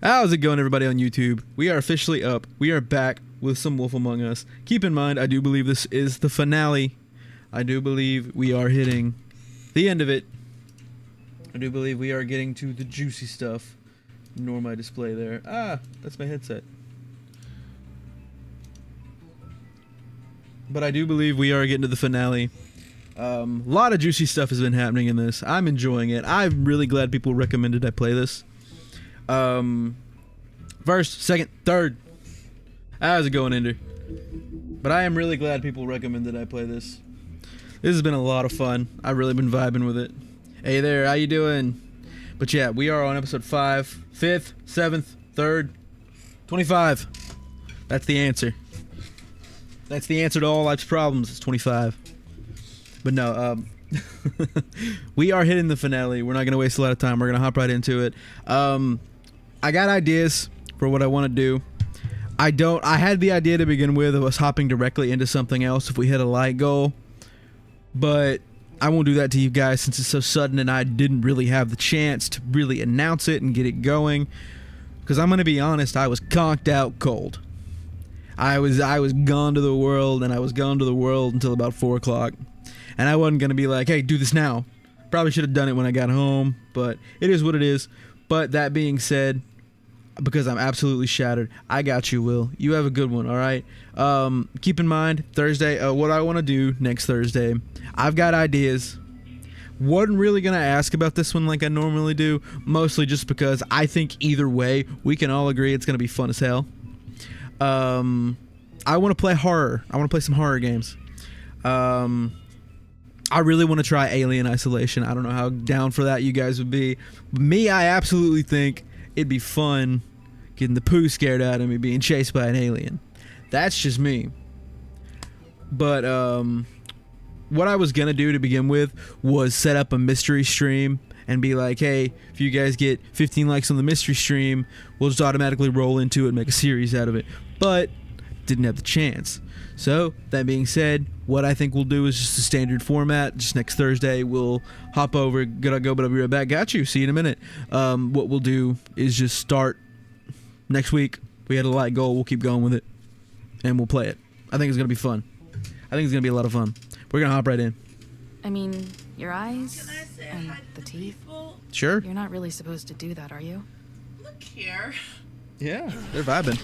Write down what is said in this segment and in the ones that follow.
How's it going, everybody on YouTube? We are officially up. We are back with some Wolf Among Us. Keep in mind, I do believe this is the finale. I do believe we are hitting the end of it. I do believe we are getting to the juicy stuff. Ignore my display there. Ah, that's my headset. But I do believe we are getting to the finale. A lot of juicy stuff has been happening in this. I'm enjoying it. I'm really glad people recommended I play this. First, second, third. How's it going, Ender? But I am really glad people recommended I play this. This has been a lot of fun. I've really been vibing with it. Hey there, how you doing? But yeah, we are on episode 5, 5th, 7th, 3rd, 25. That's the answer. That's the answer to all life's problems. It's 25. But no, we are hitting the finale. We're not going to waste a lot of time. We're going to hop right into it. I got ideas for what I want to do. I had the idea to begin with of us hopping directly into something else if we hit a light goal. But I won't do that to you guys since it's so sudden and I didn't really have the chance to really announce it and get it going. Because I'm going to be honest, I was conked out cold. I was gone to the world, and I was gone to the world until about 4 o'clock. And I wasn't going to be like, hey, do this now. Probably should have done it when I got home, but it is what it is. But that being said, because I'm absolutely shattered, I got you, Will. You have a good one, all right? Keep in mind, Thursday, what I want to do next Thursday, I've got ideas. Wasn't really going to ask about this one like I normally do, mostly just because I think either way, we can all agree it's going to be fun as hell. I want to play horror. I want to play some horror games. I really want to try Alien Isolation. I don't know how down for that you guys would be. Me, I absolutely think it'd be fun getting the poo scared out of me being chased by an alien. That's just me. But what I was going to do to begin with was set up a mystery stream and be like, hey, if you guys get 15 likes on the mystery stream, we'll just automatically roll into it and make a series out of it. But didn't have the chance. So, that being said, what I think we'll do is just a standard format. Just next Thursday, we'll hop over, gotta go, but I'll be right back. Got you. See you in a minute. What we'll do is just start next week. We had a light goal. We'll keep going with it. And we'll play it. I think it's going to be fun. I think it's going to be a lot of fun. We're going to hop right in. I mean, your eyes and the teeth. Sure. You're not really supposed to do that, are you? Look here. Yeah, they're vibing.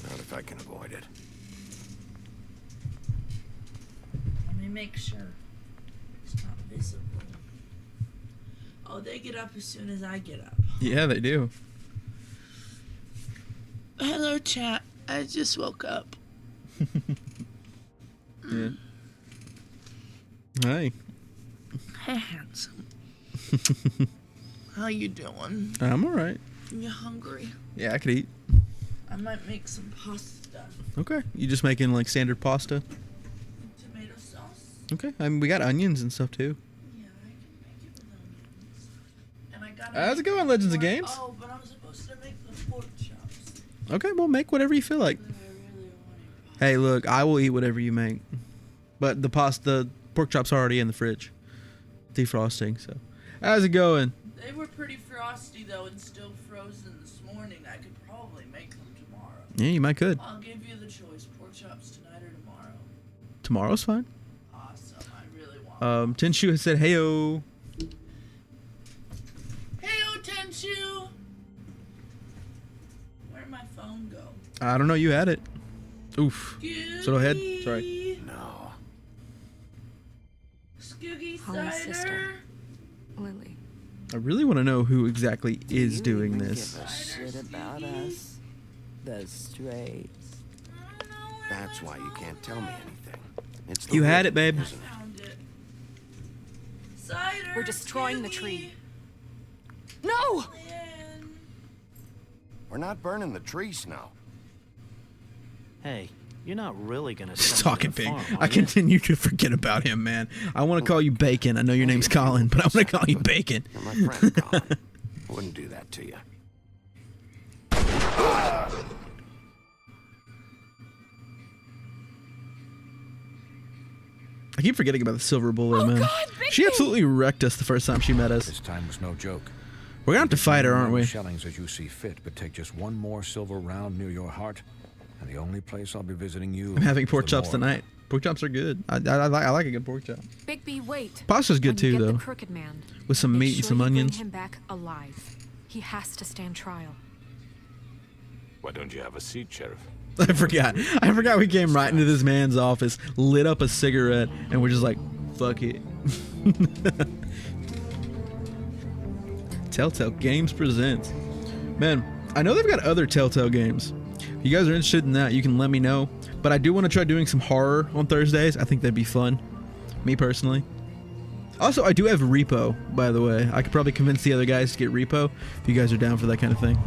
Not if I can avoid it. Let me make sure it's not visible. Oh, they get up as soon as I get up. Yeah, they do. Hello, chat. I just woke up. Yeah. Hi. Hey, handsome. How you doing? I'm alright. You hungry? Yeah, I could eat. I might make some pasta. Okay. You just making like standard pasta? Tomato sauce? Okay. I mean, we got onions and stuff too. Yeah, I can make it with onions. And I got How's it going, Legends of Games? Oh, but I'm supposed to make the pork chops. Okay, well, make whatever you feel like. I really want it. Hey, look, I will eat whatever you make. But the pork chops are already in the fridge. Defrosting, so. How's it going? They were pretty frosty, though, and still frozen this morning. I could probably make them tomorrow. Yeah, you might could. I'll give you the choice, pork chops tonight or tomorrow. Tomorrow's fine. Awesome, I really want Tenshu has said, heyo. Heyo, Tenshu! Where'd my phone go? I don't know, you had it. Oof. Scoogie! So ahead. Sorry. No. Scoogie Holly's cider? sister. Lily. I really want to know who exactly is doing this. Give a shit about us, the straights. I don't know where That's my why you phone can't tell me went. anything. It's the You had rule, it, babe. isn't it? Found it. Cider, We're destroying the Scoogie. tree. No! Man. We're not burning the tree, Snow. Hey, you're not really gonna Just send me talking to the big. farm, I are you? continue to forget about him, man. I want to call you Bacon. I know your name's Colin, but I want to call you Bacon. You're my friend, Colin. I wouldn't do that to you. I keep forgetting about the silver bullet, Oh, man. God, She Bigby! absolutely wrecked us the first time she met us. This time was no joke. We're gonna have to fight her, aren't we? Shellings as you see fit, but take just one more silver round near your heart, and the only place I'll be visiting you. I'm having is pork the chops morgue. tonight. Pork chops are good. I like a good pork chop. Bigby, wait. Pasta's good When you too, get though. The crooked man, With some make meat and sure some you onions. Bring him back alive. He has to stand trial. Why don't you have a seat, Sheriff? I forgot. I forgot we came right into this man's office, lit up a cigarette, and we're just like, fuck it. Telltale Games presents. Man, I know they've got other Telltale games. If you guys are interested in that, you can let me know. But I do want to try doing some horror on Thursdays. I think that'd be fun. Me personally. Also, I do have Repo, by the way. I could probably convince the other guys to get Repo if you guys are down for that kind of thing.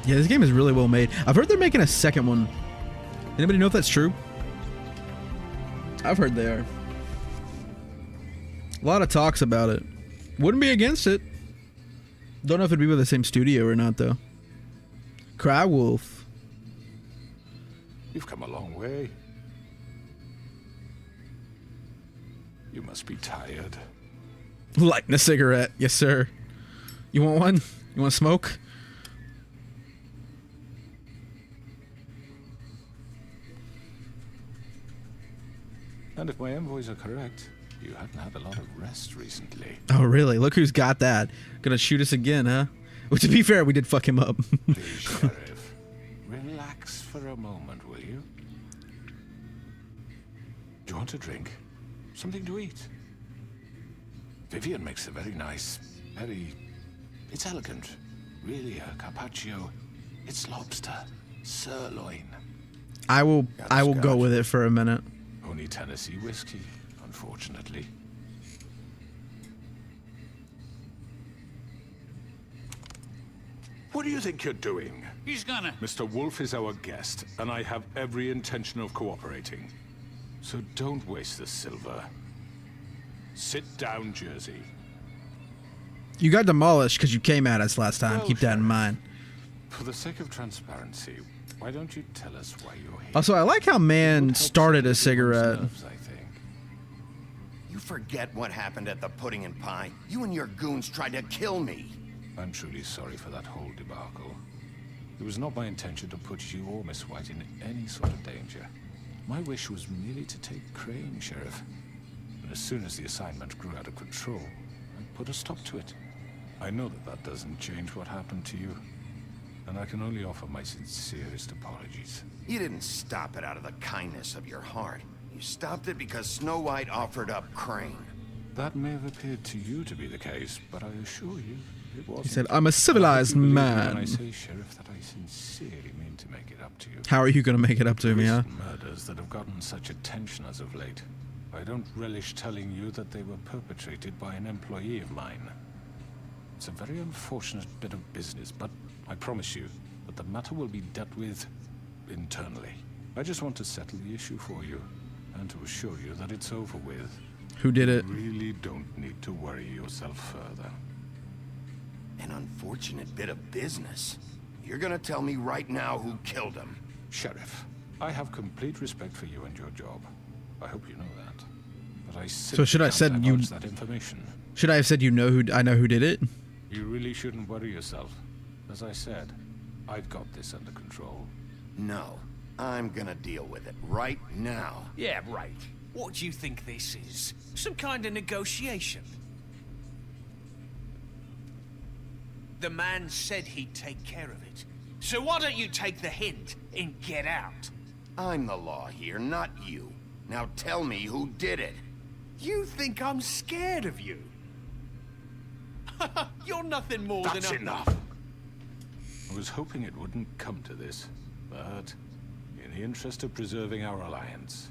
Yeah, this game is really well made. I've heard they're making a second one. Anybody know if that's true? I've heard they are. A lot of talks about it. Wouldn't be against it. Don't know if it'd be with the same studio or not, though. Cry Wolf. You've come a long way. You must be tired. Lighting a cigarette. Yes, sir. You want one? You want to smoke? And if my envoys are correct, you haven't had a lot of rest recently. Oh, really? Look who's got that. Gonna shoot us again, huh? Well, to be fair, we did fuck him up. Please, Sheriff, relax for a moment, will you? Do you want a drink? Something to eat? Vivian makes a very nice, it's elegant. Really a carpaccio. It's lobster, sirloin. I will go with it for a minute. Only Tennessee whiskey, unfortunately. What do you think you're doing? He's gonna. Mr. Wolf is our guest, and I have every intention of cooperating. So don't waste the silver. Sit down, Jersey. You got demolished because you came at us last time. Well, Keep that in Sheriff, mind. For the sake of transparency, why don't you tell us why you're here? Also, I like how It man would help started a settle everyone's cigarette. nerves, I think. You forget what happened at the Pudding and Pie? You and your goons tried to kill me. I'm truly sorry for that whole debacle. It was not my intention to put you or Miss White in any sort of danger. My wish was merely to take Crane, Sheriff. And as soon as the assignment grew out of control, I put a stop to it. I know that that doesn't change what happened to you, and I can only offer my sincerest apologies. You didn't stop it out of the kindness of your heart. You stopped it because Snow White offered up Crane. That may have appeared to you to be the case, but I assure you, it wasn't. He said, "I'm a civilized When man." I say, Sheriff, that I sincerely mean to make it up to you. How are you going to make it up to me, huh? Recent murders that have gotten such attention as of late. I don't relish telling you that they were perpetrated by an employee of mine. It's a very unfortunate bit of business, but I promise you that the matter will be dealt with internally. I just want to settle the issue for you, and to assure you that it's over with. Who did it? You really don't need to worry yourself further. An unfortunate bit of business. You're gonna tell me right now who killed him. Sheriff, I have complete respect for you and your job. I hope you know that. But I So should I can't said you- divulge that information. Should I have said I know who did it? You really shouldn't worry yourself. As I said, I've got this under control. No, I'm gonna deal with it right now. Yeah, right. What do you think this is? Some kind of negotiation? The man said he'd take care of it. So why don't you take the hint and get out? I'm the law here, not you. Now tell me who did it. You think I'm scared of you? You're nothing more That's than a... enough! I was hoping it wouldn't come to this, but in the interest of preserving our alliance,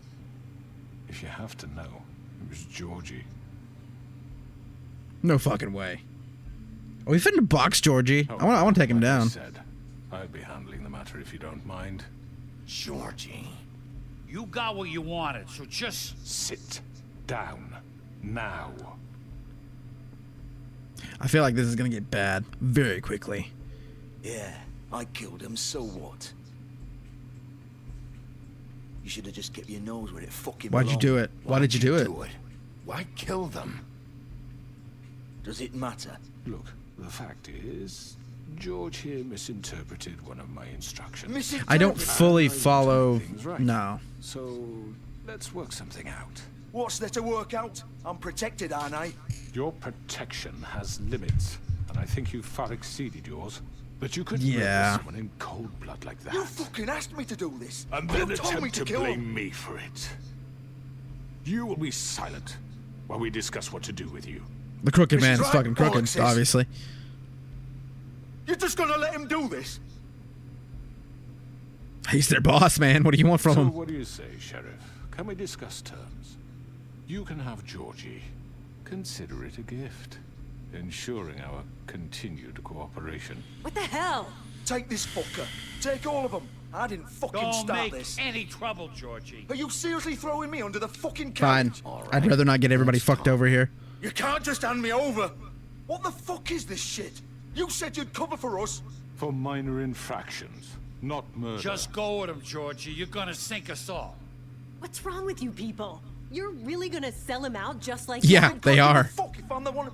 if you have to know, it was Georgie. No fucking way. Are we fitting to box Georgie? Oh, I want to take him like I down. said, I'd be handling the matter if you don't mind. Georgie. You got what you wanted, so just... Sit down. Now. I feel like this is gonna get bad very quickly. Yeah, I killed him, so what? You should have just kept your nose where it fucking Why'd you do it? Why did you do it? Why kill them? Does it matter? Look, the fact is, George here misinterpreted one of my instructions. I don't fully follow. Things right. No. So, let's work something out. What's there to work out? I'm protected, aren't I? Your protection has limits, and I think you've far exceeded yours. But you could murder Yeah. someone in cold blood like that. You fucking asked me to do this. And You then told me attempt to kill blame him. me for it. You will be silent while we discuss what to do with you. The crooked This man is is right, fucking crooked, Alexis. obviously. You're just gonna let him do this? He's their boss, man. What do you want from So him? what do you say, Sheriff? Can we discuss terms? You can have Georgie. Consider it a gift, ensuring our continued cooperation. What the hell? Take this fucker. Take all of them. I didn't fucking start this. any trouble, Georgie. Are you seriously throwing me under the fucking carriage? Fine. I'd rather not get everybody fucked over here. You can't just hand me over. What the fuck is this shit? You said you'd cover for us. For minor infractions, not murder. Just go with him, Georgie. You're gonna sink us all. What's wrong with you people? You're really gonna sell him out just like Yeah, that? they are. Fuck if I'm the one.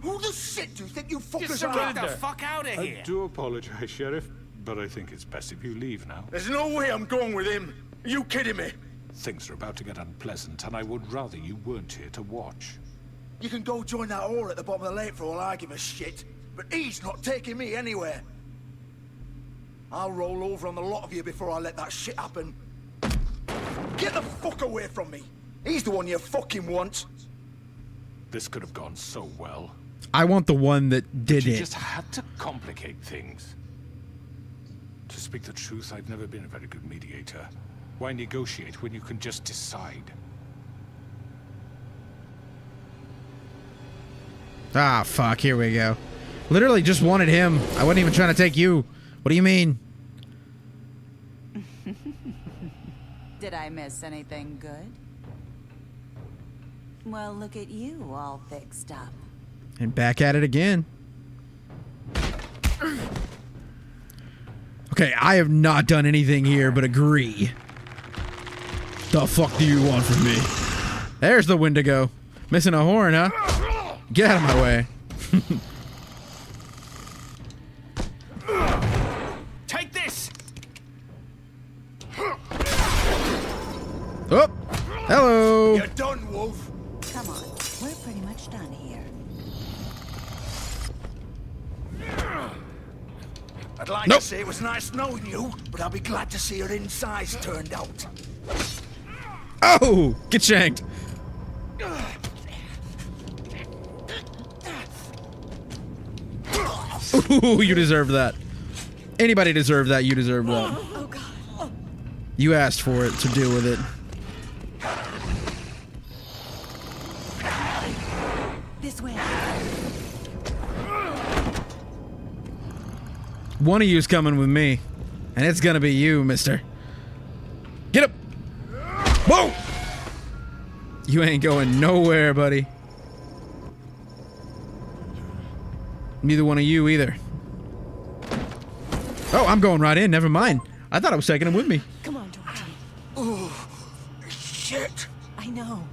Who the shit do you think you fuckers Get are? the fuck out of I here. do apologize, Sheriff, but I think it's best if you leave now. There's no way I'm going with him. Are you kidding me? Things are about to get unpleasant, and I would rather you weren't here to watch. You can go join that whore at the bottom of the lake for all I give a shit. But he's not taking me anywhere. I'll roll over on the lot of you before I let that shit happen. Get the fuck away from me. He's the one you fucking want. This could have gone so well. I want the one that did You it. just had to complicate things. To speak the truth, I've never been a very good mediator. Why negotiate when you can just decide? Ah, fuck. Here we go. Literally just wanted him. I wasn't even trying to take you. What do you mean? Did I miss anything good? Well, look at you, all fixed up. And back at it again. Okay, I have not done anything here but agree. The fuck do you want from me? There's the Wendigo. Missing a horn, huh? Get out of my way. Take this. Oh, hello. You're done, Wolf. Come on, we're pretty much done here. I'd like Nope. to say it was nice knowing you, but I'll be glad to see your insides turned out. Oh, get shanked. Ooh, you deserve that. Anybody deserve that, you deserve that. Oh god. You asked for it, so deal with it. This way. One of you's coming with me, and it's gonna be you, mister. Get up! Whoa! You ain't going nowhere, buddy. Neither one of you either. Oh, I'm going right in. Never mind. I thought I was taking him with me. Come on, Georgie. Oh, shit. I know.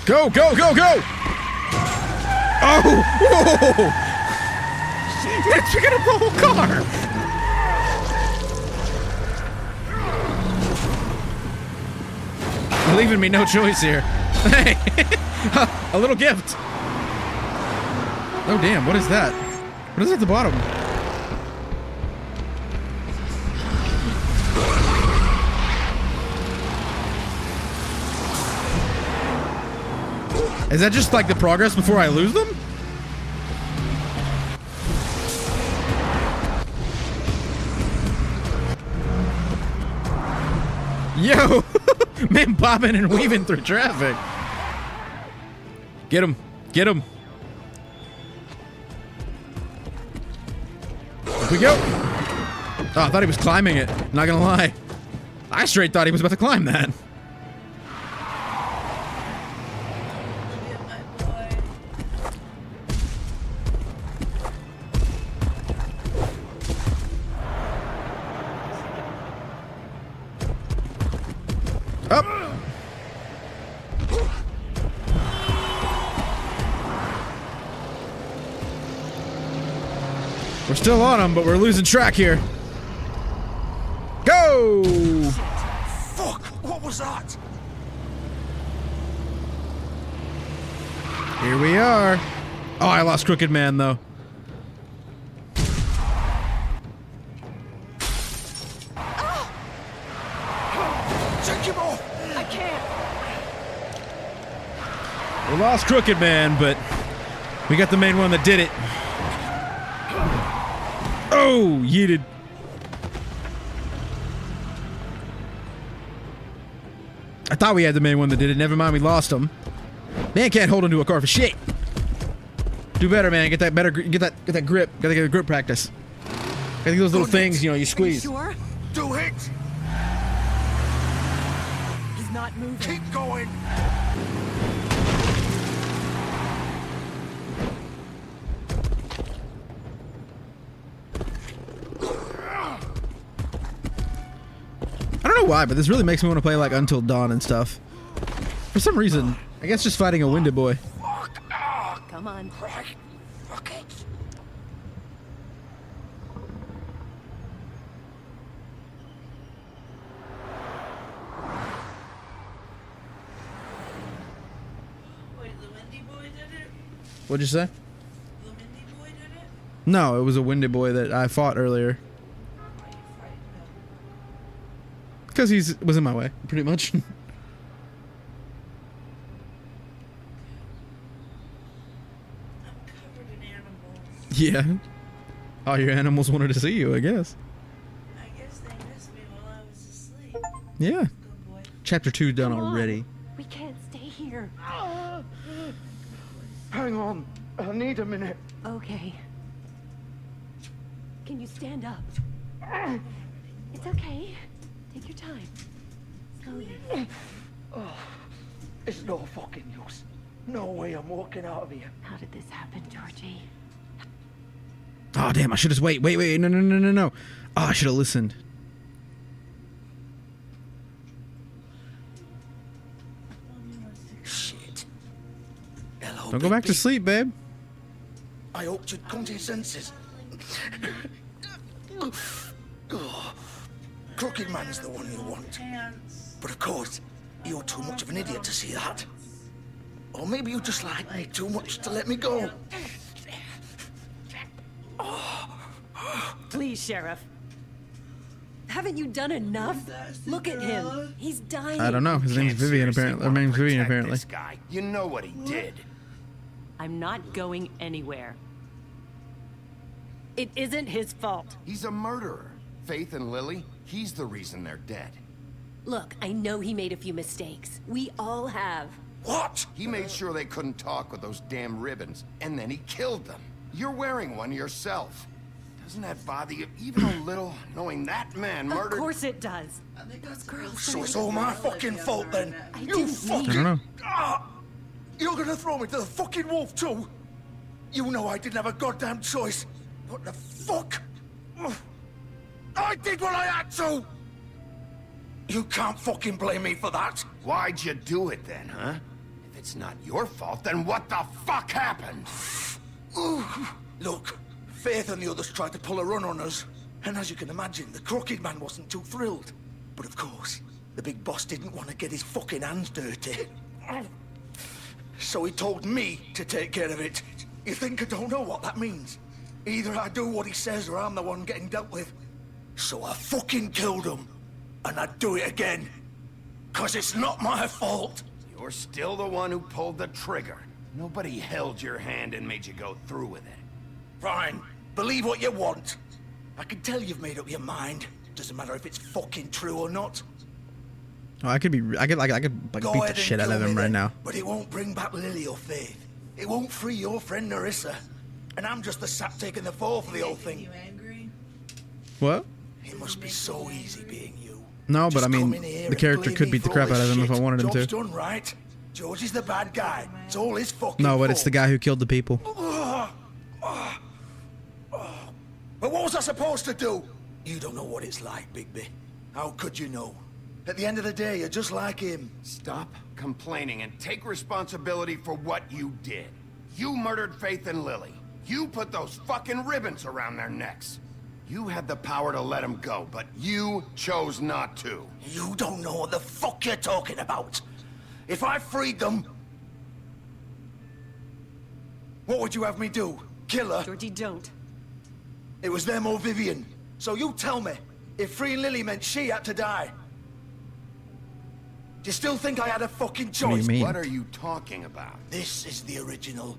Go, go, go, go! Oh! Whoa! Man, check out the whole car! You're leaving me no choice here. Hey! A little gift! Oh, damn, what is that? What is at the bottom? Is that just like the progress before I lose them? Yo! Man bobbing and weaving through traffic. Get him. Get him. Here we go. Oh, I thought he was climbing it. Not gonna lie. I straight thought he was about to climb that. Get my boy. We're still on them, but we're losing track here. Go! Fuck! What was that? Here we are. Oh, I lost Crooked Man, though. Take him off! I can't. We lost Crooked Man, but we got the main one that did it. Oh, yeeted. I thought we had the main one that did it. Never mind, we lost him. Man can't hold onto a car for shit. Do better, man. Get that better. Get that grip. Gotta get a grip practice. Gotta get those little things, you know, you squeeze. Sure? Do it! He's not moving. Keep going! I don't know why, but this really makes me want to play like Until Dawn and stuff. For some reason, I guess just fighting a winded boy. Come on. Fuck it. Wait, the Windy Boy did it? What'd you say? The Windy Boy did it? No, it was a winded boy that I fought earlier. Why are you fighting him? Because he was in my way, pretty much. I'm covered in animals. Yeah. All your animals wanted to see you, I guess. I guess they missed me while I was asleep. Yeah. Good boy. Chapter 2 done Come on. already. We can't stay here. Hang on. I need a minute. Okay. Can you stand up? It's okay. Take your time. Slowly. It's no fucking use. No way I'm walking out of here. How did this happen, Georgie? Oh, damn, I should have... Wait. No. Oh, I should have listened. Shit. Hello, Don't go back to baby. sleep, babe. I hoped you'd come to your senses. Crooked Man's the one you want. Pants. But of course, you're too much of an idiot to see that. Or maybe you just like me too much to let me go. Please, Sheriff. Haven't you done enough? Look at him. He's dying. I don't know. His name's Can't Vivian, seriously apparently. Her wanna name's Vivian, protect apparently. This guy. You know what he did. I'm not going anywhere. It isn't his fault. He's a murderer. Faith and Lily, he's the reason they're dead. Look, I know he made a few mistakes. We all have. What? He made sure they couldn't talk with those damn ribbons, and then he killed them. You're wearing one yourself. Doesn't that bother you even a little, knowing that man murdered... Of course it does. I think that's So it's all my fucking fault then? I You didn't fucking... I don't know. You're gonna throw me to the fucking wolf too? You know I didn't have a goddamn choice. What the fuck? I did what I had to! You can't fucking blame me for that. Why'd you do it then, huh? If it's not your fault, then what the fuck happened? Look, Faith and the others tried to pull a run on us. And as you can imagine, the Crooked Man wasn't too thrilled. But of course, the big boss didn't want to get his fucking hands dirty. So he told me to take care of it. You think I don't know what that means? Either I do what he says or I'm the one getting dealt with. So I fucking killed him. And I'd do it again. 'Cause it's not my fault. You're still the one who pulled the trigger. Nobody held your hand and made you go through with it. Fine. Believe what you want. I can tell you've made up your mind. Doesn't matter if it's fucking true or not. Oh, I could like Go beat the ahead shit and out of kill me him right then, now. But it won't bring back Lily or Faith. It won't free your friend Narissa. And I'm just the sap taking the fall for the whole Making thing. you angry? What? It must be so easy being you. No, but Just I mean, come in here the and character blame could me beat the for crap all out of this him if I shit. wanted him Job's to. done, right? George is the bad guy. It's all his fucking No, but it's the fault. guy who killed the people. But what was I supposed to do? You don't know what it's like, Bigby. How could you know? At the end of the day, you're just like him. Stop complaining and take responsibility for what you did. You murdered Faith and Lily. You put those fucking ribbons around their necks. You had the power to let them go, but you chose not to. You don't know what the fuck you're talking about. If I freed them... What would you have me do? Kill her? Georgie, don't. It was them or Vivian. So you tell me, if freeing Lily meant she had to die. Do you still think I had a fucking choice? What do you mean? What are you talking about? This is the original.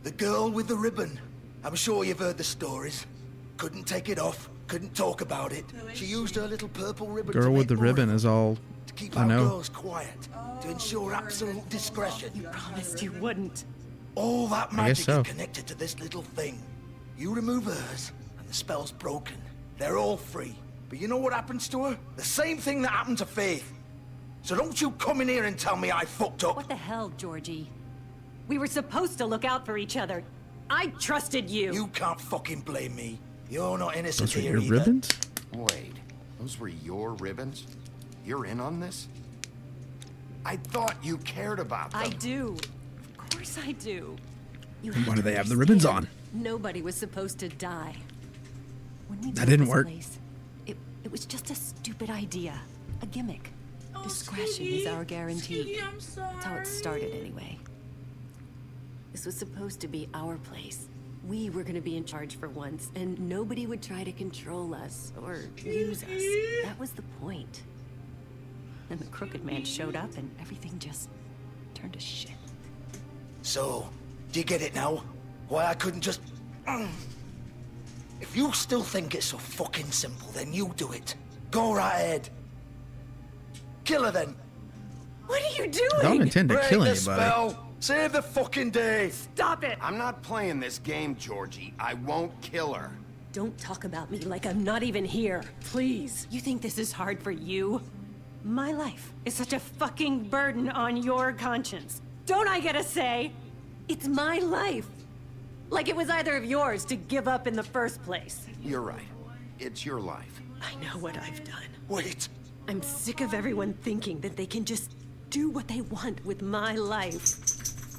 The girl with the ribbon. I'm sure you've heard the stories. Couldn't take it off, couldn't talk about it. She used her little purple ribbon Girl to with the make more ribbon of is them, all to keep I our know. girls quiet, to ensure absolute discretion. You promised you wouldn't. All that I guess magic so. is connected to this little thing. You remove hers, and the spell's broken. They're all free. But you know what happens to her? The same thing that happened to Faith. So don't you come in here and tell me I fucked up. What the hell, Georgie? We were supposed to look out for each other. I trusted you. You can't fucking blame me. You're not innocent Those are here your either. ribbons? Wait, those were your ribbons? You're in on this? I thought you cared about them. I do. Of course I do. You Why have do to they have the ribbons on? understand, nobody was supposed to die. When we That built didn't this work. place, it was just a stupid idea. A gimmick. Oh, Discretion is our guarantee. Scooty, I'm sorry. That's how it started anyway. This was supposed to be our place. We were gonna be in charge for once, and nobody would try to control us or use us. That was the point. Then the crooked man showed up and everything just turned to shit. So, do you get it now? Why I couldn't just... If you still think it's so fucking simple, then you do it. Go right ahead. Kill her then. What are you doing? I don't intend to Break kill the anybody. spell. Save the fucking day. Stop it! I'm not playing this game, Georgie. I won't kill her. Don't talk about me like I'm not even here. Please. You think this is hard for you? My life is such a fucking burden on your conscience. Don't I get a say? It's my life. Like it was either of yours to give up in the first place. You're right. It's your life. I know what I've done. Wait. I'm sick of everyone thinking that they can just do what they want with my life.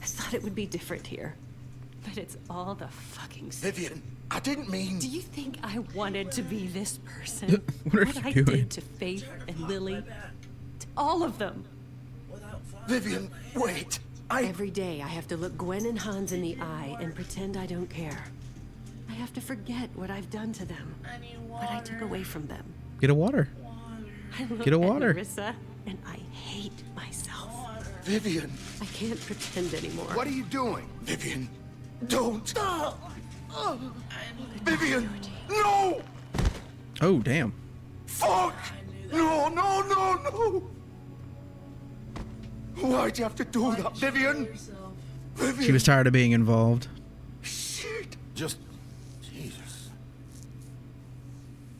I thought it would be different here. But it's all the fucking same. Vivian, I didn't mean... Do you think I wanted to be this person? What are What I you doing? did to Faith and Lily? To all of them. Vivian, wait. Every day I have to look Gwen and Hans in the eye and pretend I don't care. I have to forget what I've done to them. What I took away from them. Get a water. I look Get a water. at Marissa and I hate myself. Vivian. I can't pretend anymore. What are you doing? Vivian, don't. Vivian, no! Oh, damn. Fuck! No, no, no, no! Why'd you have to do that, Vivian? Vivian! She was tired of being involved. Shit! Just... Jesus.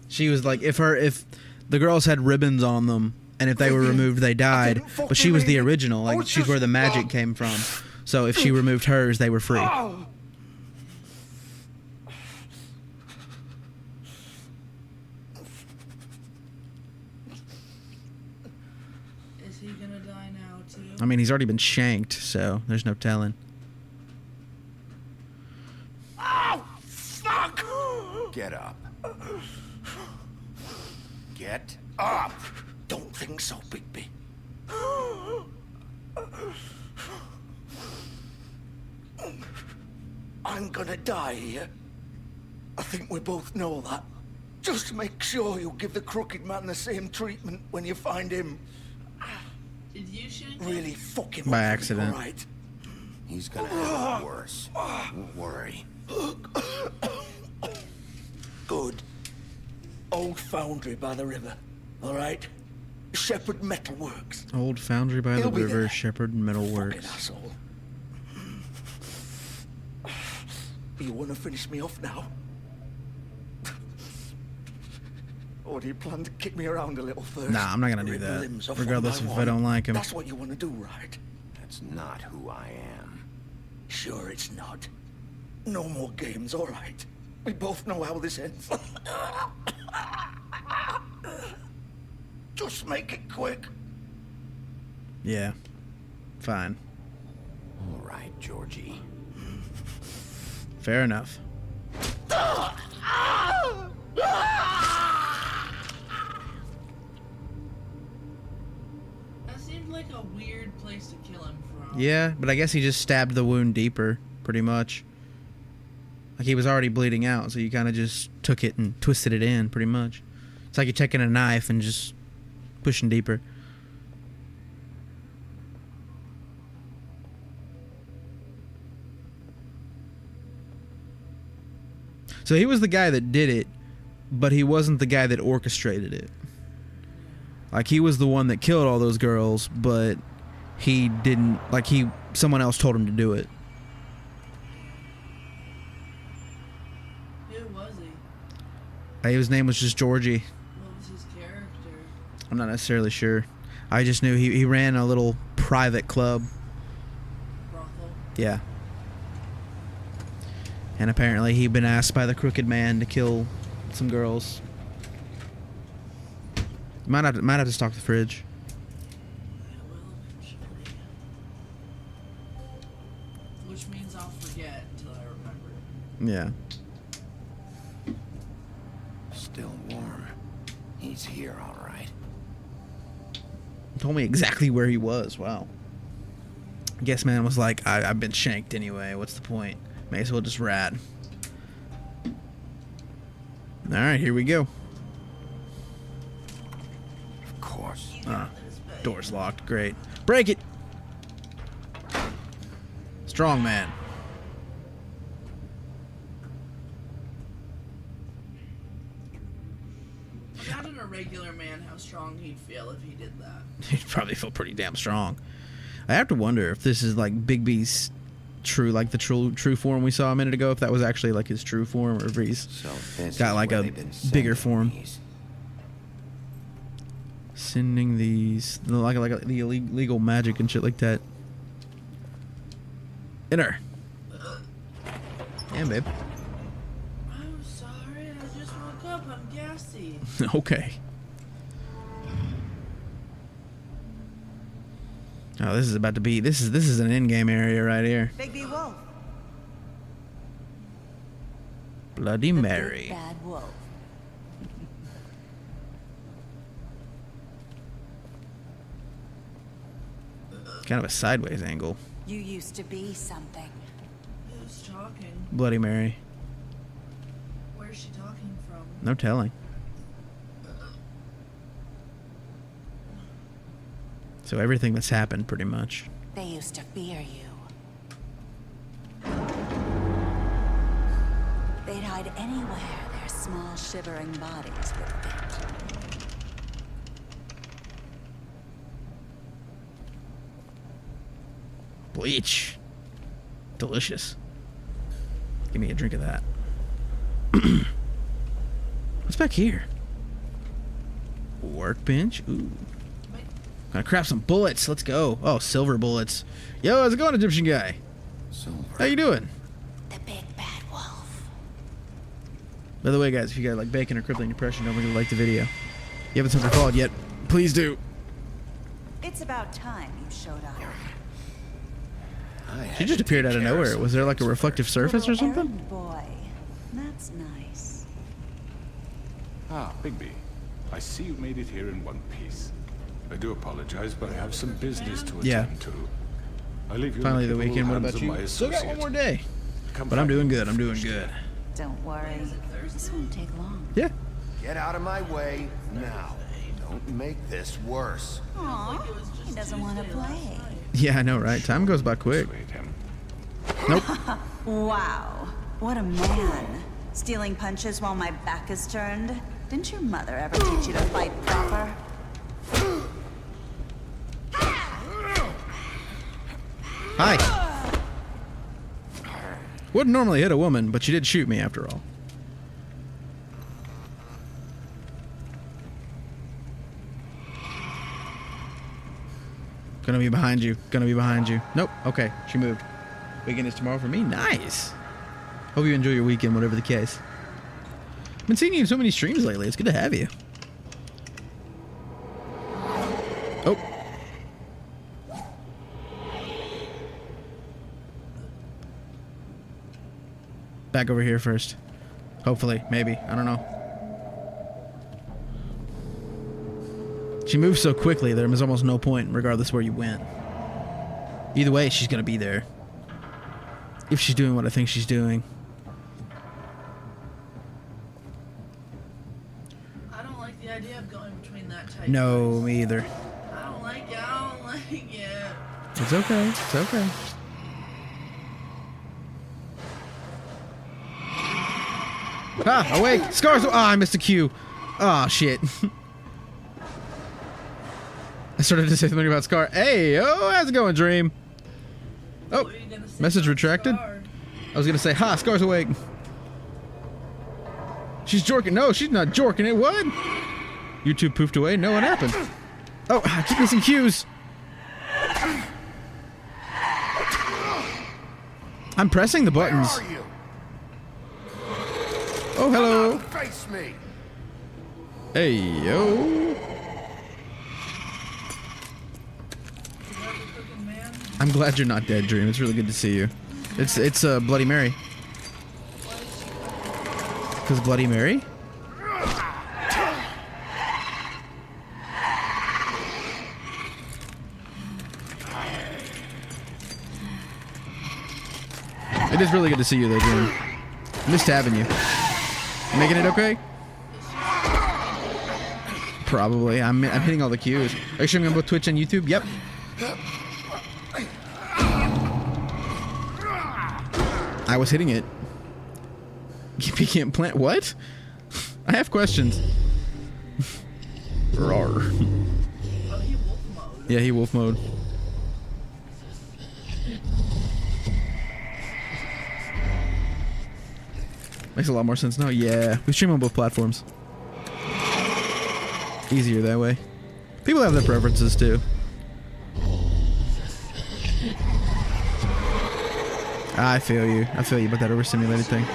She was like, if the girls had ribbons on them, and if they were removed, they died. But she was the original. Like, she's where the magic came from. So if she removed hers, they were free. Oh. Is he gonna die now too? I mean, he's already been shanked, so there's no telling. Oh, fuck! Get up. Get up! Don't think so, Bigby. I'm gonna die here. I think we both know that. Just make sure you give the crooked man the same treatment when you find him. Did you shank him? Really fucking By accident. Right. He's gonna have it worse. Don't worry. Good. Old foundry by the river. All right. Shepherd Metalworks. Old foundry by the He'll be river, there. Shepherd Fucking Metalworks. asshole. You want to finish me off now? Or do you plan to kick me around a little first? Nah, I'm not gonna do Rip the that, limbs off regardless one by if I don't one? like him. That's what you want to do, right? That's not who I am. Sure it's not. No more games, all right? We both know how this ends. Just make it quick. Yeah. Fine. All right, Georgie. Fair enough. That seemed like a weird place to kill him from. Yeah, but I guess he just stabbed the wound deeper, pretty much. Like he was already bleeding out, so you kind of just took it and twisted it in, pretty much. It's like you're taking a knife and just pushing deeper. So he was the guy that did it, but he wasn't the guy that orchestrated it. Like he was the one that killed all those girls, but he didn't, like someone else told him to do it. Who was he? His name was just Georgie. What was his character? I'm not necessarily sure. I just knew he ran a little private club. Brothel? Yeah. And apparently he'd been asked by the Crooked Man to kill some girls. Might have to stock the fridge. I will eventually. Which means I'll forget until I remember. Yeah. Still warm. He's here, all right. Told me exactly where he was. Wow. Guess man was like, I've been shanked anyway. What's the point? May as well just rat. Alright, here we go. Of course. Door's locked. Great. Break it! Strong man. Imagine a regular man how strong he'd feel if he did that. He'd probably feel pretty damn strong. I have to wonder if this is like Big B's true, like the true form we saw a minute ago, if that was actually like his true form, or if he's got like a bigger form. Sending these like the illegal magic and shit like that. Enter. Damn, babe. I'm sorry, I just woke up. I'm gassy. Okay. Oh, this is about to be. This is an in-game area right here. Big B Wolf. Bloody Mary. Big bad wolf. Kind of a sideways angle. You used to be something. Who's talking? Bloody Mary. Where's she talking from? No telling. So everything that's happened, pretty much. They used to fear you. They'd hide anywhere their small, shivering bodies would fit. Bleach. Delicious. Give me a drink of that. What's back here? Workbench? Ooh. Gonna craft some bullets. Let's go. Oh, silver bullets. Yo, how's it going, Egyptian guy? Silver. How you doing? The big bad wolf. By the way, guys, if you guys like bacon or crippling depression, don't forget to like the video. You haven't subscribed yet, please do. It's about time you showed up. She just appeared out of nowhere. Was there like a reflective surface or something? Errand boy. That's nice. Ah, Bigby. I see you made it here in one piece. I do apologize, but I have some business to attend to. I leave you Finally in the capable weekend. What hands about of my you? Still got one associate. more day. Come But I'm find doing me good. I'm doing first. good. Don't worry. This won't take long. Yeah. Get out of my way now. Don't make this worse. Aw, he doesn't want to play. Yeah, I know, right? Time goes by quick. Persuade him. Nope. Wow, what a man. Stealing punches while my back is turned? Didn't your mother ever teach you to fight proper? Hi. Wouldn't normally hit a woman, but she did shoot me after all. Gonna be behind you. Gonna be behind you. Nope. Okay, she moved. Weekend is tomorrow for me. Nice. Hope you enjoy your weekend, whatever the case. I've been seeing you in so many streams lately. It's good to have you. Oh. back over here first. Hopefully, maybe. I don't know. She moves so quickly, there's almost no point, regardless where you went. Either way, she's gonna be there. If she's doing what I think she's doing. I don't like the idea of going between that type. No, me either. I don't like it. I don't like it. It's okay. It's okay. Ah, awake! Scars! Ah, I missed a cue. Ah, shit. I started to say something about Scar. Hey, oh, how's it going, Dream? Oh, message retracted. I was gonna say, ha, Scar's awake. She's jorking. No, she's not jorking it. What? YouTube poofed away. No, what happened? Oh, I keep missing cues. I'm pressing the buttons. Where are you? Oh, hello. Face me. Hey, yo. I'm glad you're not dead, Dream. It's really good to see you. It's Bloody Mary. Because Bloody Mary? It is really good to see you, though, Dream. Missed having you. Making it okay? Probably. I'm hitting all the cues. Are you streaming on both Twitch and YouTube? Yep. I was hitting it. You can't plant. What? I have questions. Rawr. Yeah, he wolf mode. Makes a lot more sense now. Yeah, we stream on both platforms. Easier that way. People have their preferences too. I feel you. I feel you about that overstimulated thing.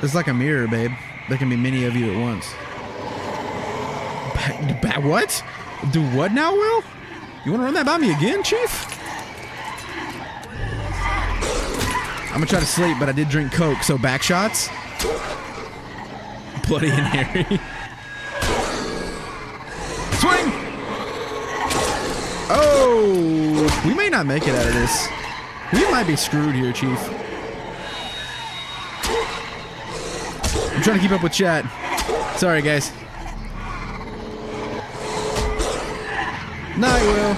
It's like a mirror, babe. There can be many of you at once. What? Do what now, Will? You want to run that by me again, Chief? I'm gonna try to sleep, but I did drink Coke, so back shots. Bloody and hairy. Swing! Oh! We may not make it out of this. We might be screwed here, Chief. I'm trying to keep up with chat. Sorry, guys. Night, Will.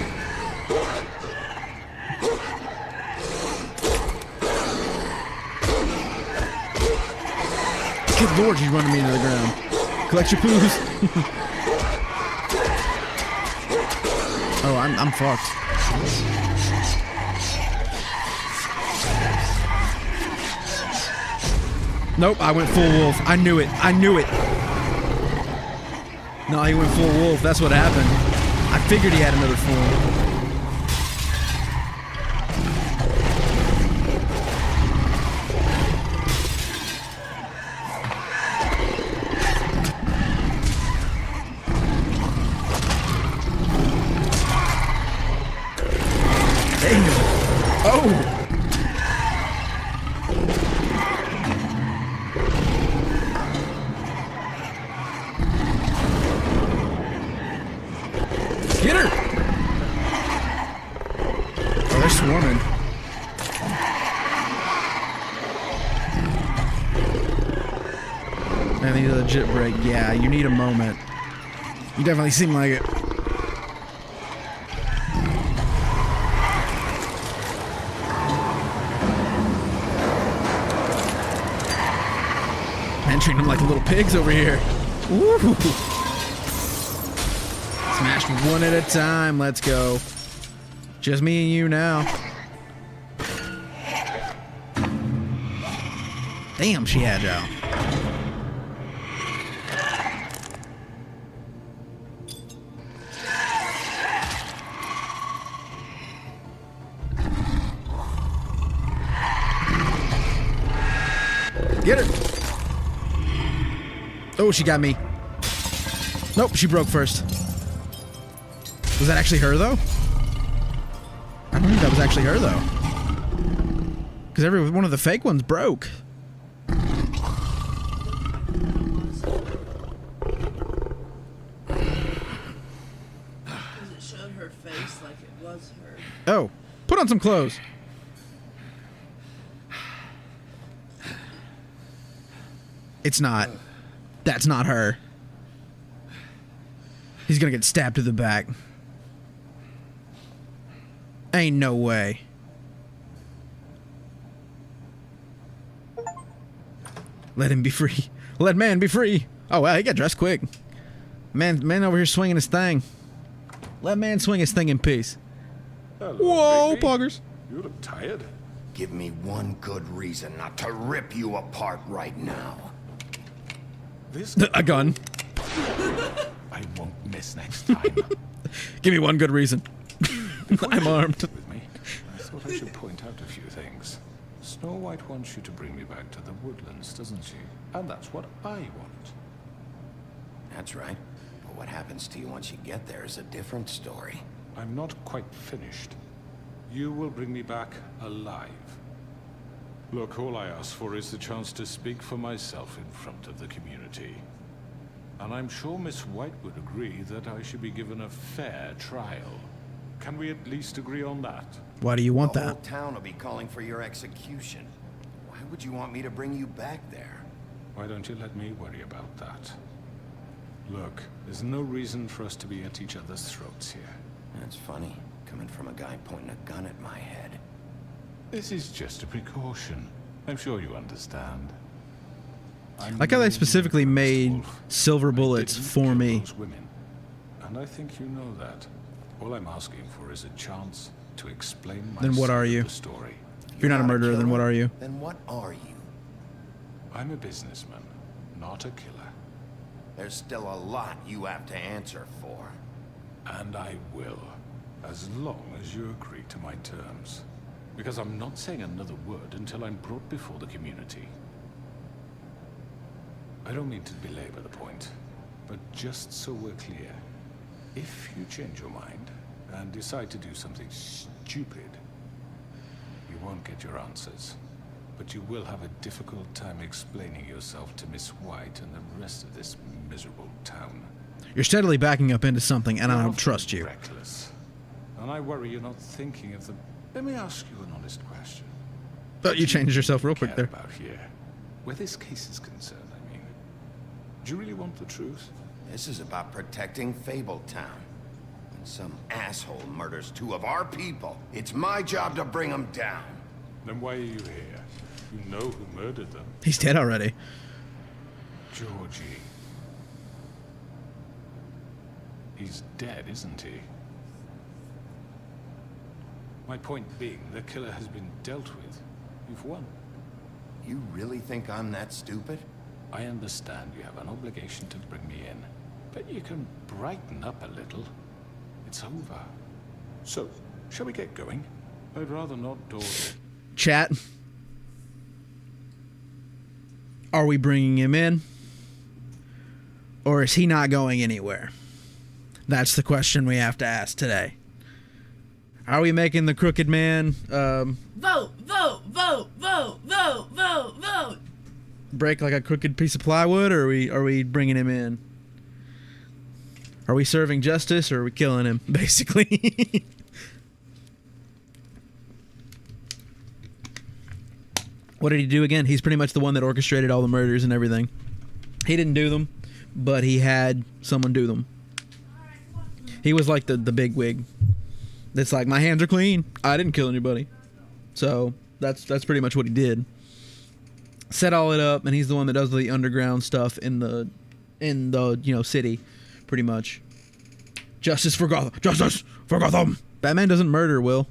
Good lord, she's running me into the ground. Collect your poos. Oh, I'm fucked. Nope, I went full wolf. I knew it. I knew it. No, he went full wolf. That's what happened. I figured he had another form. Oh! Get her! Oh, they're swarming. I need a legit break. Yeah, you need a moment. You definitely seem like it. Man, treating them like little pigs over here. Woo! Smashed one at a time. Let's go. Just me and you now. Damn, she agile. Get her. Oh, she got me. Nope, she broke first. Was that actually her, though? I don't think that was actually her, though. Because every one of the fake ones broke. Because it showed her face like it was her. Oh, put on some clothes. It's not. That's not her. He's gonna get stabbed to the back. Ain't no way. Let him be free. Let man be free. Oh, wow, he got dressed quick. Man over here swinging his thing. Let man swing his thing in peace. Hello, Whoa, baby. poggers. You look tired. Give me one good reason not to rip you apart right now. This A gun. I won't miss next time. Give me one good reason. I'm armed. With me, I thought I should point out a few things. Snow White wants you to bring me back to the woodlands, doesn't she? And that's what I want. That's right. But what happens to you once you get there is a different story. I'm not quite finished. You will bring me back alive. Look, all I ask for is the chance to speak for myself in front of the community. And I'm sure Miss White would agree that I should be given a fair trial. Can we at least agree on that? Why do you want The whole that? town will be calling for your execution. Why would you want me to bring you back there? Why don't you let me worry about that? Look, there's no reason for us to be at each other's throats here. That's funny, coming from a guy pointing a gun at my head. This is just a precaution. I'm sure you understand. Like how they specifically made silver bullets for me. Those women, and I think you know that. All I'm asking for is a chance to explain my Then what are you? story. If you're not a murderer, then what are you? Then what are you? I'm a businessman, not a killer. There's still a lot you have to answer for. And I will, as long as you agree to my terms. Because I'm not saying another word until I'm brought before the community. I don't mean to belabor the point, but just so we're clear, if you change your mind and decide to do something stupid, you won't get your answers. But you will have a difficult time explaining yourself to Miss White and the rest of this miserable town. You're steadily backing up into something, and I don't trust you. Reckless. And I worry you're not thinking of the... Let me ask you an honest question. But you changed yourself real quick there. About here, where this case is concerned, I mean. Do you really want the truth? This is about protecting Fabletown. When some asshole murders two of our people, it's my job to bring them down. Then why are you here? You know who murdered them. He's dead already. Georgie. He's dead, isn't he? My point being, the killer has been dealt with. You've won. You really think I'm that stupid? I understand you have an obligation to bring me in, but you can brighten up a little. It's over. So, shall we get going? I'd rather not dawdle. Chat. Are we bringing him in? Or is he not going anywhere? That's the question we have to ask today. Are we making the crooked man Vote, vote, vote, vote, vote, vote, vote. break like a crooked piece of plywood, or are we bringing him in? Are we serving justice, or are we killing him, basically? What did he do again? He's pretty much the one that orchestrated all the murders and everything. He didn't do them, but he had someone do them. He was like the big wig. That's like, my hands are clean. I didn't kill anybody. So that's pretty much what he did. Set all it up, and he's the one that does the underground stuff in the city, pretty much. Justice for Gotham. Justice for Gotham. Batman doesn't murder, Will.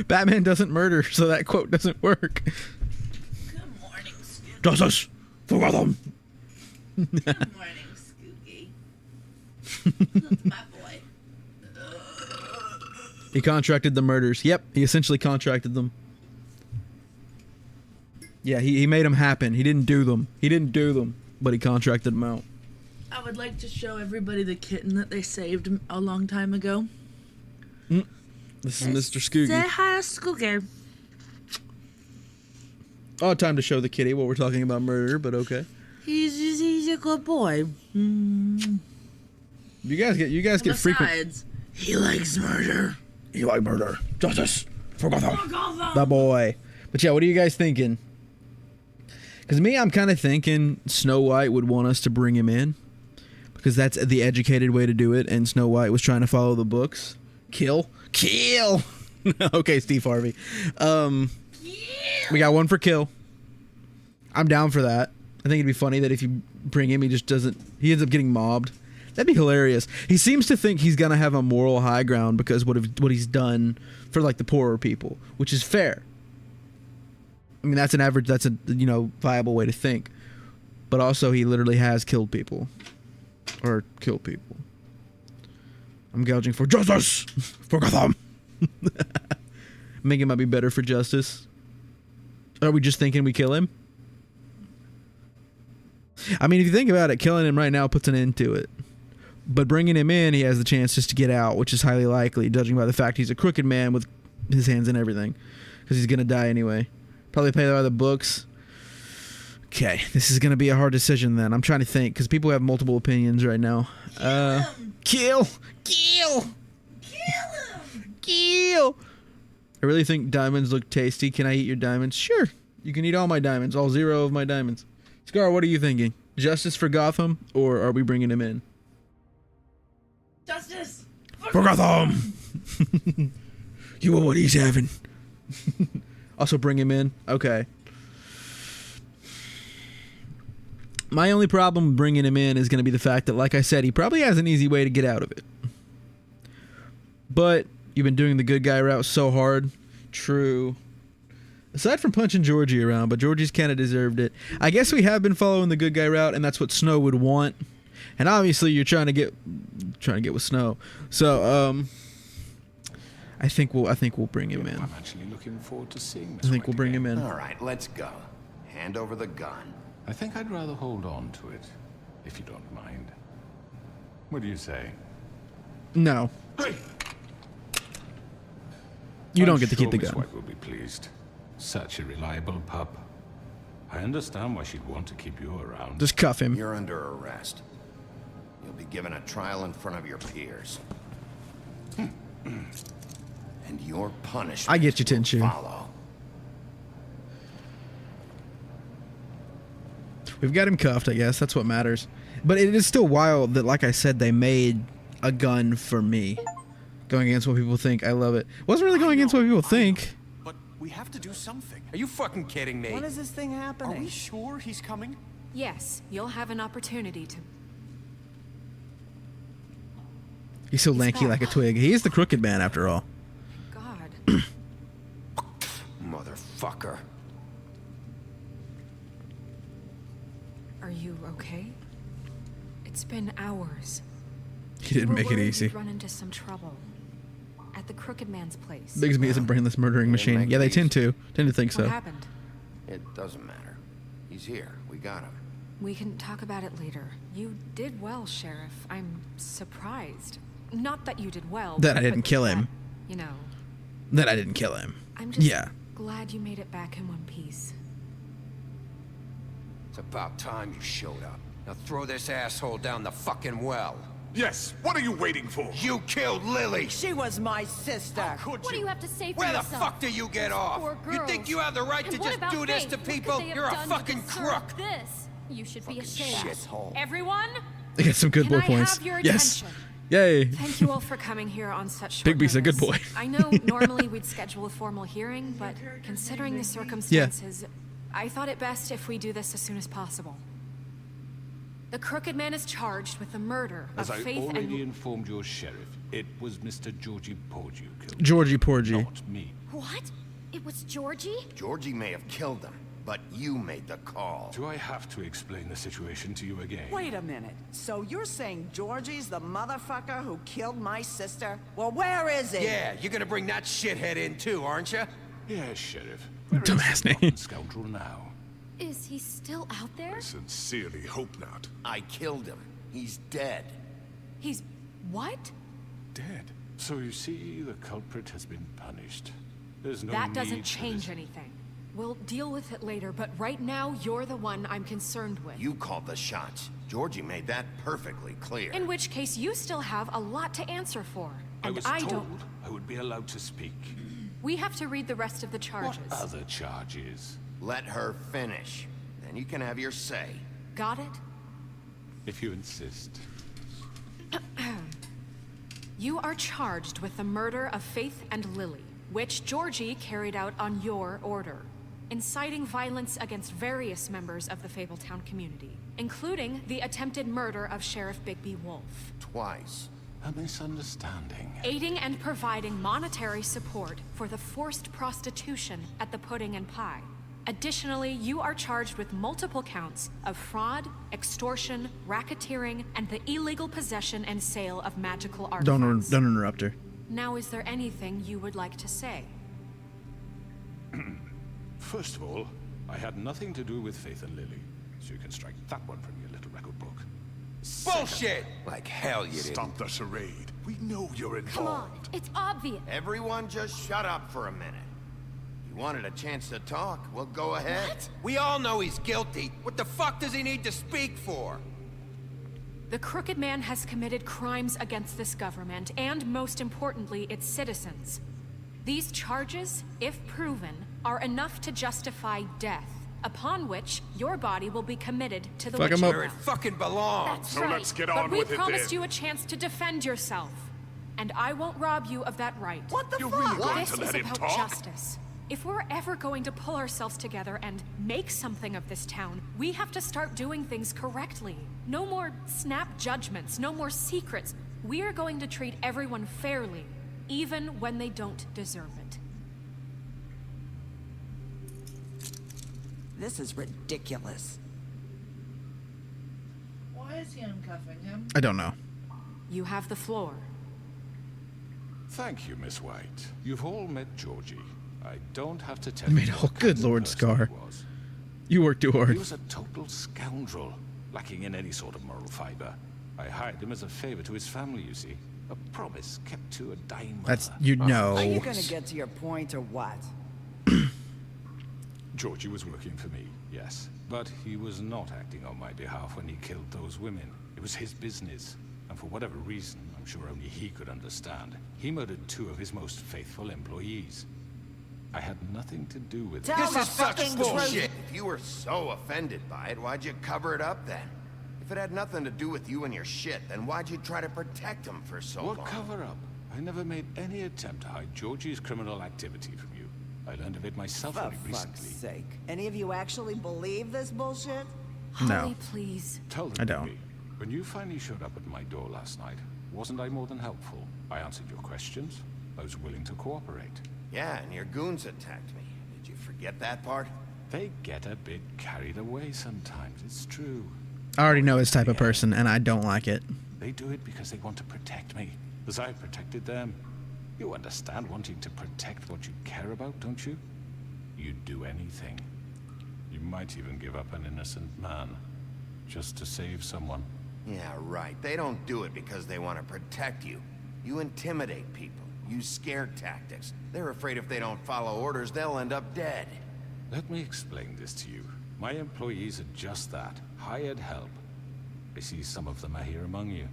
Batman doesn't murder, so that quote doesn't work. Good morning, Scooby. Justice for Gotham. Good morning, Scooby. That's my boy. He contracted the murders. Yep, he essentially contracted them. Yeah, he made them happen. He didn't do them. But he contracted them out. I would like to show everybody the kitten that they saved a long time ago. This is Mr. Scoogy. Say hi, Scooger. Odd time to show the kitty while we're talking about murder, but okay. He's a good boy. Mm. You guys get frequent. Besides, he likes murder. You like murder. Justice for Gotham. The boy. But yeah, what are you guys thinking? Because me, I'm kind of thinking Snow White would want us to bring him in. Because that's the educated way to do it. And Snow White was trying to follow the books. Kill. Okay, Steve Harvey. We got one for kill. I'm down for that. I think it'd be funny that if you bring him, he ends up getting mobbed. That'd be hilarious. He seems to think he's gonna have a moral high ground because what he's done for like the poorer people, which is fair. I mean, that's a viable way to think. But also, he literally has killed people, or killed people. I'm gouging for justice for Gotham. I think it might be better for justice. Are we just thinking we kill him? I mean, if you think about it, killing him right now puts an end to it. But bringing him in, he has the chance just to get out, which is highly likely, judging by the fact he's a crooked man with his hands in everything. Because he's going to die anyway. Probably play by the books. Okay, this is going to be a hard decision then. I'm trying to think, because people have multiple opinions right now. Kill! I really think diamonds look tasty. Can I eat your diamonds? Sure. You can eat all my diamonds. All 0 of my diamonds. Scar, what are you thinking? Justice for Gotham, or are we bringing him in? Justice for Gotham! You want what he's having. Also bring him in? Okay. My only problem with bringing him in is going to be the fact that, like I said, he probably has an easy way to get out of it. But you've been doing the good guy route so hard. True. Aside from punching Georgie around, but Georgie's kind of deserved it. I guess we have been following the good guy route, and that's what Snow would want. And obviously, you're trying to get with Snow. So, I think we'll bring him in. I'm actually looking forward to seeing I this. think we'll bring him in. All right, let's go. Hand over the gun. I think I'd rather hold on to it, if you don't mind. What do you say? No. You don't get to keep the Miss gun. White will be pleased. Such a reliable pup. I understand why she'd want to keep you around. Just cuff him. You're under arrest. You'll be given a trial in front of your peers. And your punishment I get you, will Tenchu. follow. We've got him cuffed, I guess. That's what matters. But it is still wild that, like I said, they made a gun for me. Going against what people think. I love it. Wasn't really going against what people think. But we have to do something. Are you fucking kidding me? When is this thing happening? Are we sure he's coming? Yes, you'll have an opportunity to. He's so lanky like a twig. He is the crooked man, after all. God. Motherfucker. Are you okay? It's been hours. He didn't make it easy. You'd run into some trouble at the crooked man's place. Bigsby is a brainless murdering machine. Yeah, they tend to think so. What happened? It doesn't matter. He's here. We got him. We can talk about it later. You did well, Sheriff. I'm surprised. Not that you did well. That I didn't kill him. You know. That I didn't kill him. I'm just yeah. glad you made it back in one piece. It's about time you showed up. Now throw this asshole down the fucking well. Yes, what are you waiting for? You killed Lily! She was my sister. Could What do you have to say for Where yourself? the fuck do you get off? Poor You think girls. you have the right And to what just about do this Faith? to What could people? they have You're a done to fucking deserve crook! This. You should be ashamed. Shithole. Everyone, They got some good Can boy I points. have your Yes. attention? Yay. Thank you all for coming here on such short Bigby's a good notice. boy. I know normally we'd schedule a formal hearing, but considering the circumstances, I thought it best if we do this as soon as possible. The crooked man is charged with the murder As of I Faith already and... informed your sheriff, it was Mr. Georgie Porgy who killed him. Georgie Porgy. Not me. what? It was Georgie? Georgie may have killed him, but you made the call. Do I have to explain the situation to you again? Wait a minute. So you're saying Georgie's the motherfucker who killed my sister? Well, where is he? Yeah, you're gonna bring that shithead in too, aren't you? Yes, Sheriff. Where is Dumbass the name. rotten scoundrel now? Is he still out there? I sincerely hope not. I killed him. He's dead. He's... what? Dead. So you see, the culprit has been punished. There's no That need doesn't for change this. anything. We'll deal with it later, but right now, you're the one I'm concerned with. You called the shots. Georgie made that perfectly clear. In which case, you still have a lot to answer for. I And was I told don't... I would be allowed to speak. We have to read the rest of the charges. What other charges? Let her finish. Then you can have your say. Got it? If you insist. You are charged with the murder of Faith and Lily, which Georgie carried out on your order, inciting violence against various members of the Fabletown community, including the attempted murder of Sheriff Bigby Wolf. Twice. A misunderstanding. Aiding and providing monetary support for the forced prostitution at the Pudding and Pie. Additionally, you are charged with multiple counts of fraud, extortion, racketeering, and the illegal possession and sale of magical artifacts. Don't interrupt her. Now, is there anything you would like to say? First of all, I had nothing to do with Faith and Lily, so you can strike that one from your little record book. Bullshit! Like hell you didn't. Stop the charade. We know you're Come on, involved. it's obvious. Everyone just shut up for a minute. You wanted a chance to talk? Well, go ahead. What? We all know he's guilty. What the fuck does he need to speak for? The Crooked Man has committed crimes against this government, and most importantly, its citizens. These charges, if proven, are enough to justify death, upon which your body will be committed to the Fuck 'em up. Where it fucking belongs. That's So right. let's get But on we with it promised then. you a chance to defend yourself, and I won't rob you of that right. What the You're fuck? really going This to is let him about talk? justice. If we're ever going to pull ourselves together and make something of this town, we have to start doing things correctly. No more snap judgments, no more secrets. We are going to treat everyone fairly, even when they don't deserve it. This is ridiculous. Why is he uncuffing him? I don't know. You have the floor. Thank you, Miss White. You've all met Georgie. I don't have to tell I mean, you. oh, what good kind of Lord, person Scar. he was. You worked too He hard. was a total scoundrel, lacking in any sort of moral fiber. I hired him as a favor to his family, you see. A promise kept to a dying mother. That's you know. Are you gonna get to your point or what? Georgie was working for me, yes. But he was not acting on my behalf when he killed those women. It was his business. And for whatever reason, I'm sure only he could understand, he murdered 2 of his most faithful employees. I had nothing to do with it. Tell the fucking truth. Bullshit. If you were so offended by it, why'd you cover it up then? If it had nothing to do with you and your shit, then why'd you try to protect him for so long? What cover-up? I never made any attempt to hide Georgie's criminal activity from you. I learned of it myself For only fuck's recently. sake. Any of you actually believe this bullshit? No. Holly, please. Tell them, I don't. Bigby, when you finally showed up at my door last night, wasn't I more than helpful? I answered your questions. I was willing to cooperate. Yeah, and your goons attacked me. Did you forget that part? They get a bit carried away sometimes, it's true. I already know his type of person, and I don't like it. They do it because they want to protect me, as I protected them. You understand wanting to protect what you care about, don't you? You'd do anything. You might even give up an innocent man, just to save someone. Yeah, right. They don't do it because they want to protect you. You intimidate people, use scare tactics. They're afraid if they don't follow orders, they'll end up dead. Let me explain this to you. My employees are just that, hired help. I see some of them are here among you.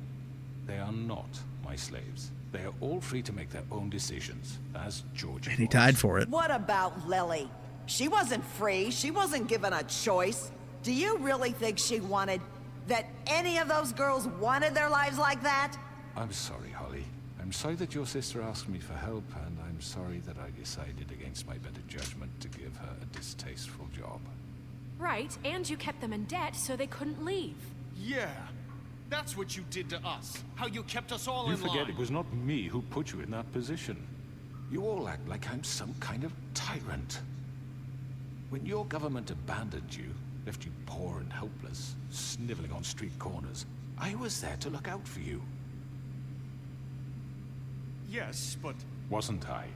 They are not my slaves. They are all free to make their own decisions, as Georgie And he was. died for it. What about Lily? She wasn't free. She wasn't given a choice. Do you really think she wanted... that any of those girls wanted their lives like that? I'm sorry, Holly. I'm sorry that your sister asked me for help, and I'm sorry that I decided against my better judgment to give her a distasteful job. Right, and you kept them in debt so they couldn't leave. Yeah. That's what you did to us. How you kept us all You in forget line. it was not me who put you in that position. You all act like I'm some kind of tyrant. When your government abandoned you, left you poor and helpless, sniveling on street corners, I was there to look out for you. Yes, but... Wasn't I?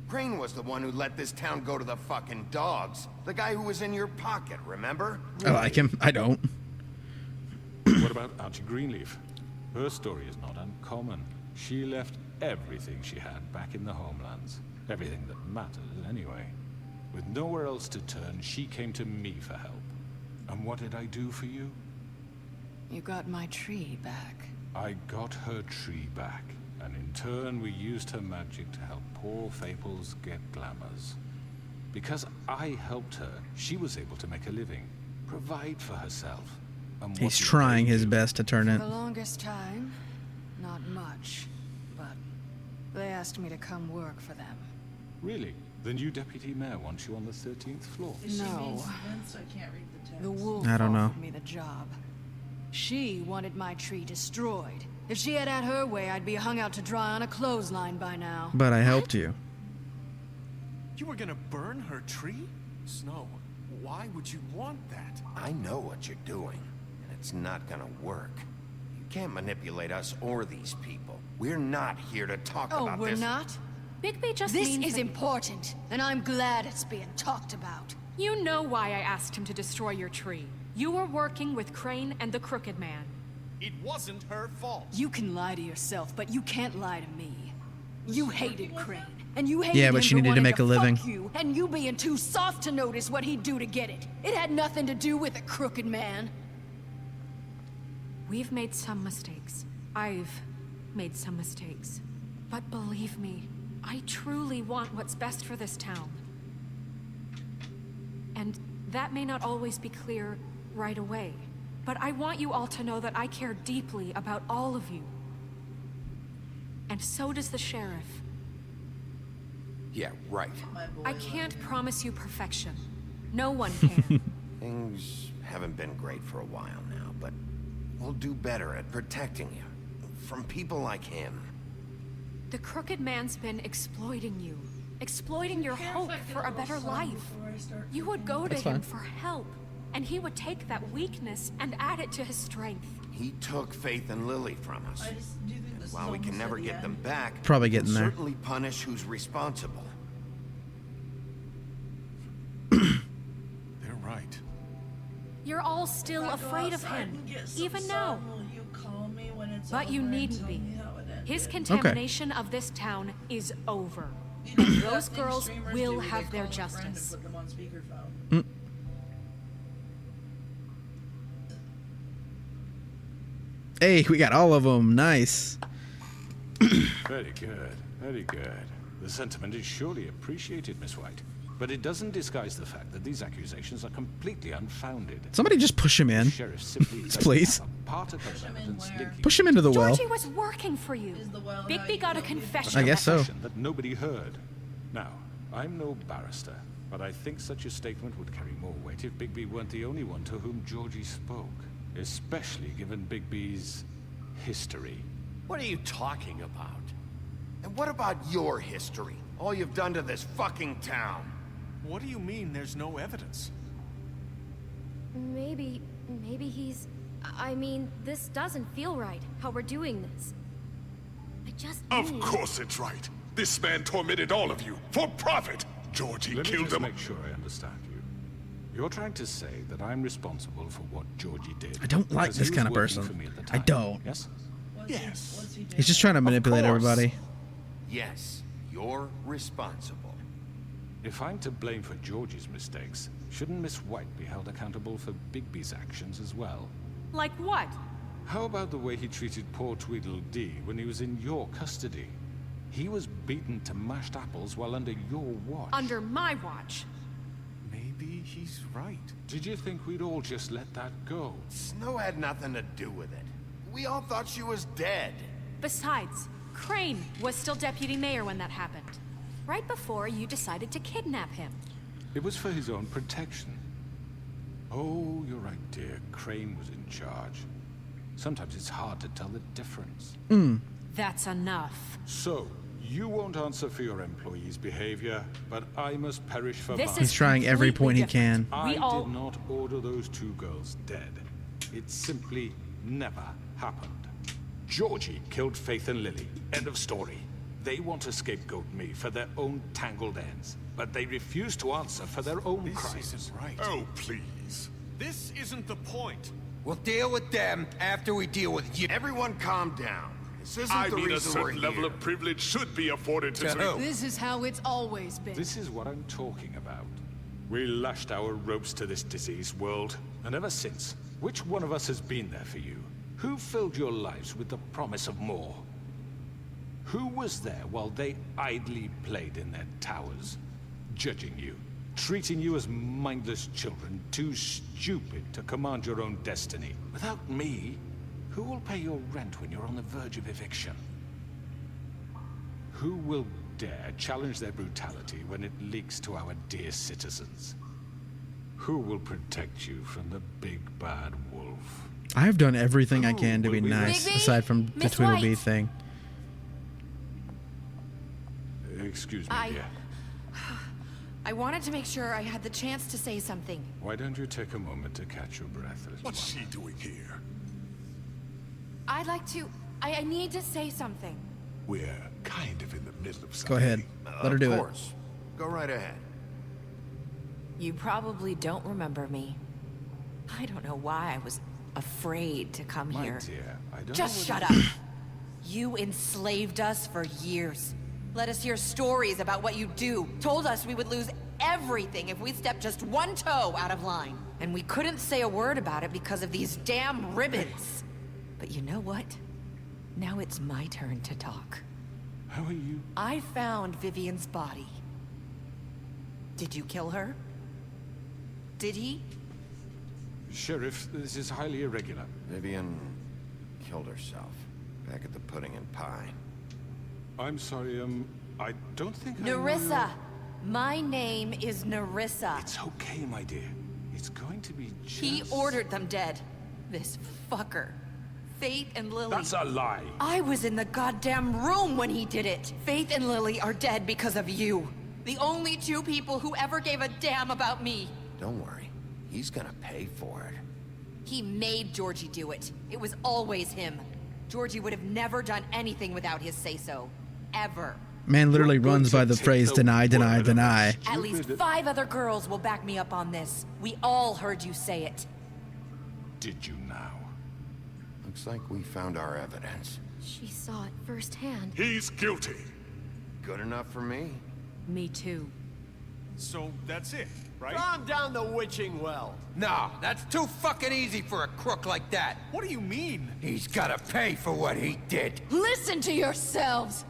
Crane was the one who let this town go to the fucking dogs. The guy who was in your pocket, remember? I like him. I don't. What about Auntie Greenleaf? Her story is not uncommon. She left everything she had back in the homelands. Everything that mattered, anyway. With nowhere else to turn, she came to me for help. And what did I do for you? You got my tree back. I got her tree back, and in turn we used her magic to help poor Faples get glamours. Because I helped her, she was able to make a living, provide for herself. And He's trying his best to turn it. For the longest time, not much, but they asked me to come work for them. Really? The new deputy mayor wants you on the 13th floor? No. I can't read the text. The wolf I don't know. offered me the job. She wanted my tree destroyed. If she had her way, I'd be hung out to dry on a clothesline by now. But I helped you. You were gonna burn her tree? Snow, why would you want that? I know what you're doing, and it's not gonna work. You can't manipulate us or these people. We're not here to talk about Oh, this. we're not? Bigby just This means is that- important, and I'm glad it's being talked about. You know why I asked him to destroy your tree. You were working with Crane and the Crooked Man. It wasn't her fault. You can lie to yourself, but you can't lie to me. You hated Crane, and you hated Yeah, him but she for needed to wanting make a living. fuck you, and you being too soft to notice what he'd do to get it. It had nothing to do with the Crooked Man. We've made some mistakes. I've made some mistakes. But believe me, I truly want what's best for this town. And that may not always be clear right away, but I want you all to know that I care deeply about all of you. And so does the sheriff. Yeah, right. I can't promise you perfection. No one can. Things haven't been great for a while now, but we'll do better at protecting you from people like him. The Crooked Man's been exploiting you. Exploiting your hope for a better life. You would go to That's him fine. for help, and he would take that weakness and add it to his strength. He took Faith and Lily from us. I just do think this is While we can almost never at the get them end. back, Probably we'll getting there. certainly punish who's responsible. They're right. You're all still If I go afraid of outside him, and get some even now. sun, will you call me when it's But you over and needn't tell be. me how it ended? His contamination of this town is over. You know, Those that thing girls streamers will do, they have their call a friend and justice. put them on speakerphone. Hey, we got all of them. Nice. Very good, very good. The sentiment is surely appreciated, Miss White. But it doesn't disguise the fact that these accusations are completely unfounded. Somebody just push him in. The sheriff simply doesn't Please. have a particle of evidence linking Push him into the well. Georgie was working for you. Bigby got a confession. I guess so. confession that nobody heard. Now, I'm no barrister, but I think such a statement would carry more weight if Bigby weren't the only one to whom Georgie spoke, especially given Bigby's history. What are you talking about? And what about your history? All you've done to this fucking town? What do you mean there's no evidence? Maybe he's... I mean, this doesn't feel right, how we're doing this. I just Of need- course it's right. This man tormented all of you for profit. Georgie Let me killed just him. make sure I understand you. You're trying to say that I'm responsible for what Georgie did. I don't like because this he kind was of working person. for me at the I time. don't. Yes? Yes. He's just trying to manipulate course. everybody. Yes, you're responsible. If I'm to blame for Georgie's mistakes, shouldn't Miss White be held accountable for Bigby's actions as well? Like what? How about the way he treated poor Tweedledee when he was in your custody? He was beaten to mashed apples while under your watch. Under my watch. Maybe he's right. Did you think we'd all just let that go? Snow had nothing to do with it. We all thought she was dead. Besides, Crane was still deputy mayor when that happened. Right before you decided to kidnap him. It was for his own protection. Oh, you're right, dear. Crane was in charge. Sometimes it's hard to tell the difference. That's enough. So, you won't answer for your employees' behavior, but I must perish for This mine. is He's trying every point he completely can. different. I We all... did not order those two girls dead. It simply never happened. Georgie killed Faith and Lily. End of story. They want to scapegoat me for their own tangled ends, but they refuse to answer for their own This crimes. isn't right. Oh, please. This isn't the point. We'll deal with them after we deal with you. Everyone calm down. This isn't I the mean, a reason we're certain level here. of privilege should be afforded to... This is how it's always been. This is what I'm talking about. We lashed our ropes to this diseased world, and ever since, which one of us has been there for you? Who filled your lives with the promise of more? Who was there while they idly played in their towers, judging you, treating you as mindless children, too stupid to command your own destiny? Without me, who will pay your rent when you're on the verge of eviction? Who will dare challenge their brutality when it leaks to our dear citizens? Who will protect you from the big bad wolf? I've done everything I can to be nice, Bigby? aside from the Miss Tweedledee White? thing. Excuse me, dear. I wanted to make sure I had the chance to say something. Why don't you take a moment to catch your breath, little What's one? she doing here? I'd like to... I need to say something. We're kind of in the middle of Go something. ahead. Let her do Of it. course. Go right ahead. You probably don't remember me. I don't know why I was afraid to come My here. dear, I don't Just know shut up. You enslaved us for years. Let us hear stories about what you do. Told us we would lose everything if we stepped just one toe out of line. And we couldn't say a word about it because of these damn ribbons. But you know what? Now it's my turn to talk. How are you? I found Vivian's body. Did you kill her? Did he? Sheriff, this is highly irregular. Vivian killed herself back at the Pudding and Pie. I'm sorry, I don't think I know Nerissa! My name is Nerissa. It's okay, my dear. It's going to be just... He ordered them dead. This fucker. Faith and Lily. That's a lie. I was in the goddamn room when he did it. Faith and Lily are dead because of you. The only two people who ever gave a damn about me. Don't worry. He's gonna pay for it. He made Georgie do it. It was always him. Georgie would have never done anything without his say-so. Ever. Man literally runs by the phrase deny, deny, deny. At least 5 other girls will back me up on this. We all heard you say it. Did you now? Looks like we found our evidence. She saw it firsthand. He's guilty. Good enough for me. Me too. So that's it, right? Calm down the witching well. No, that's too fucking easy for a crook like that. What do you mean? He's gotta pay for what he did. Listen to yourselves!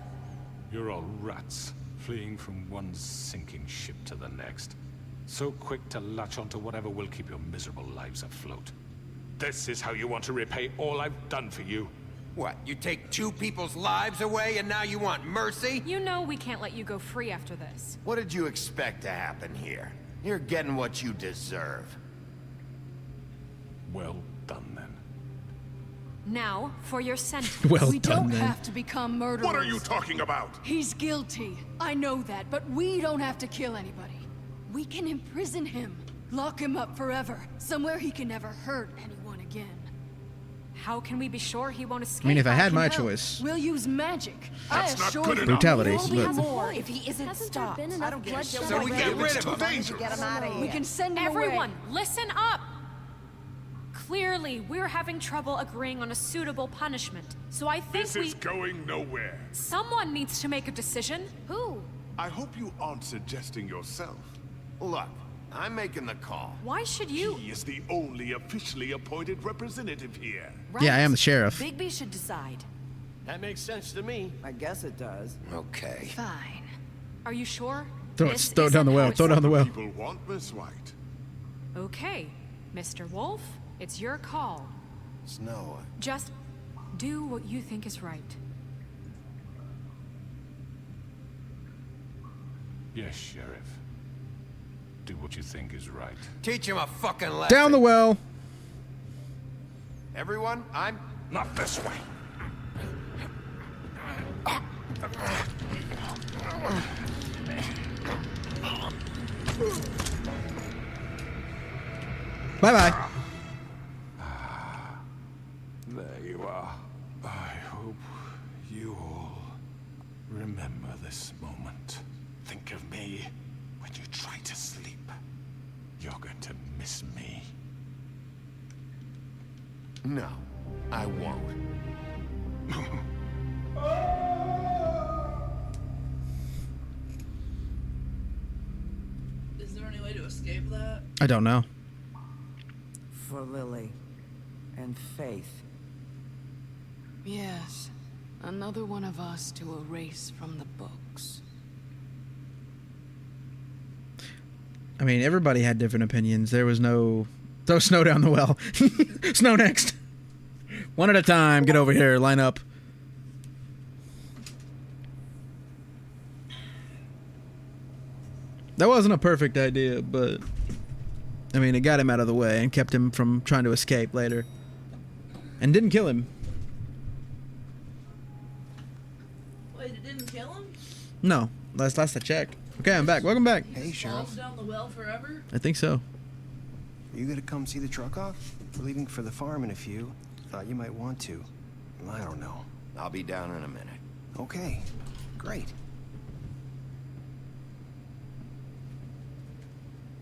You're all rats, fleeing from one sinking ship to the next. So quick to latch onto whatever will keep your miserable lives afloat. This is how you want to repay all I've done for you. What, you take 2 people's lives away and now you want mercy? You know we can't let you go free after this. What did you expect to happen here? You're getting what you deserve. Well done, then. Now, for your sentence. Well We done, don't then. have to become murderers. What are you talking about? He's guilty. I know that, but we don't have to kill anybody. We can imprison him. Lock him up forever. Somewhere he can never hurt anyone again. How can we be sure he won't escape? I mean, if I had can my help. choice. We'll use magic. That's I not assure good you. enough. Brutality, We'll be but- More if he isn't Hasn't stopped. there been enough bloodshed So we already? get rid It's of too him. dangerous. Get him out of here. We can send him Everyone, away. listen up! Clearly, we're having trouble agreeing on a suitable punishment. So I think This is going nowhere. someone needs to make a decision. Who? I hope you aren't suggesting yourself. Look, I'm making the call. Why should you? He is the only officially appointed representative here. Yeah, I am the sheriff. Bigby should decide. That makes sense to me. I guess it does. Okay. Fine. Are you sure? Throw This it down the isn't well. how Throw it it's- down the well. People want Miss White. Okay, Mr. Wolf, it's your call. Snow. Just do what you think is right. Yes, Sheriff. Do what you think is right. Teach him a fucking lesson. Down the well. Everyone, I'm... Not this way. Bye-bye. There you are. I hope you all remember this moment. Think of me when you try to sleep. You're going to miss me. No, I won't. there any way to escape that? I don't know. For Lily and Faith. Yes. Another one of us to erase from the books. I mean, everybody had different opinions. There was no... Throw Snow down the well. Snow next. One at a time. Get over here. Line up. That wasn't a perfect idea, but... I mean, it got him out of the way and kept him from trying to escape later. And didn't kill him. Wait, it didn't kill him? No. Last I checked. Okay, I'm back. Welcome back. Hey, Sheriff. Down the well forever? I think so. Are you gonna come see the truck off? We're leaving for the farm in a few. Thought you might want to. I don't know. I'll be down in a minute. Okay. Great.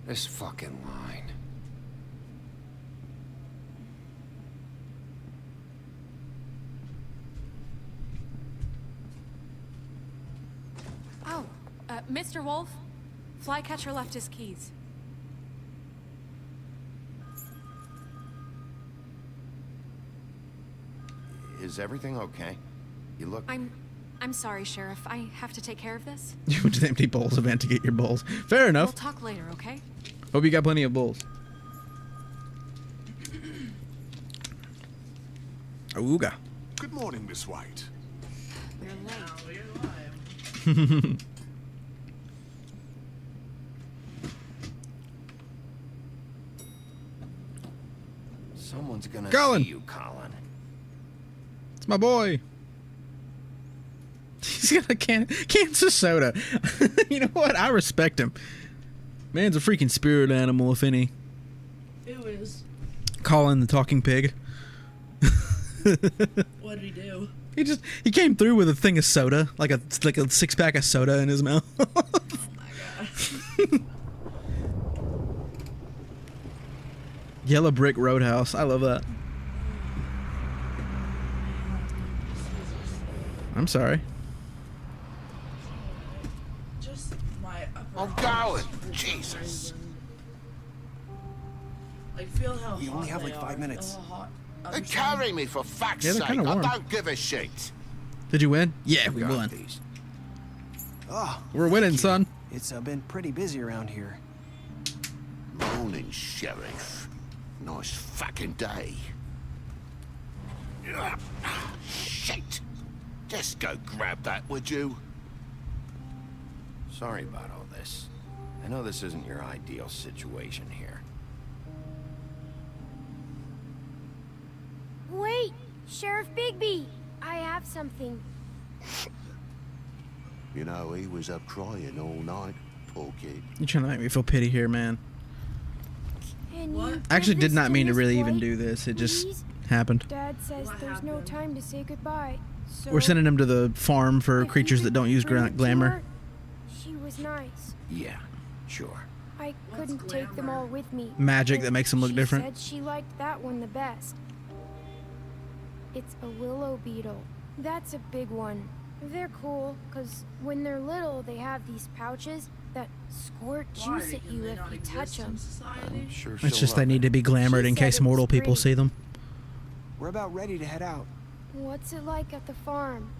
This fucking line. Oh, Mr. Wolf, Flycatcher left his keys. Is everything okay? You look... I'm sorry, Sheriff. I have to take care of this. You went to the empty bowls event to get your bowls. Fair enough. We'll talk later, okay? Hope you got plenty of bowls. Ooga. Good morning, Miss White. You're late. Someone's gonna Colin. see you, Colin. It's my boy. He's got a cans of soda. You know what? I respect him. Man's a freaking spirit animal, if any. Who is? Colin the talking pig. What did he do? He came through with a thing of soda, like a 6-pack of soda in his mouth. Oh my god. Yellow Brick Roadhouse. I love that. I'm sorry. Just my upper I'm going. Jesus. I feel how We only have hot like they 5 are. minutes. Oh, hot. They carry me for fuck's Yeah, they're sake. kinda warm. I don't give a shit. Did you win? Yeah, we Got won. these. Oh, We're winning, son. it's been pretty busy around here. Morning, Sheriff. Nice fucking day. Shit. Just go grab that, would you? Sorry about all this. I know this isn't your ideal situation here. Wait, Sheriff Bigby, I have something. You know, he was up crying all night, poor kid. You're trying to make me feel pity here, man. Can you I actually give did this not to mean to Miss really even White, do this. It just please? happened. Dad says there's no time to say goodbye. So We're sending him to the farm for if you creatures that could don't use bring it to glamour. her, she was nice. Yeah, sure. I couldn't take them all with me. Magic and that makes them look she different. Said she liked that one the best. It's a willow beetle. That's a big one. They're cool, because when they're little, they have these pouches that squirt juice at you if you touch them. Sure. It's just they need to be glamored in She case said it was mortal people pretty. see them. We're about ready to head out. What's it like at the farm?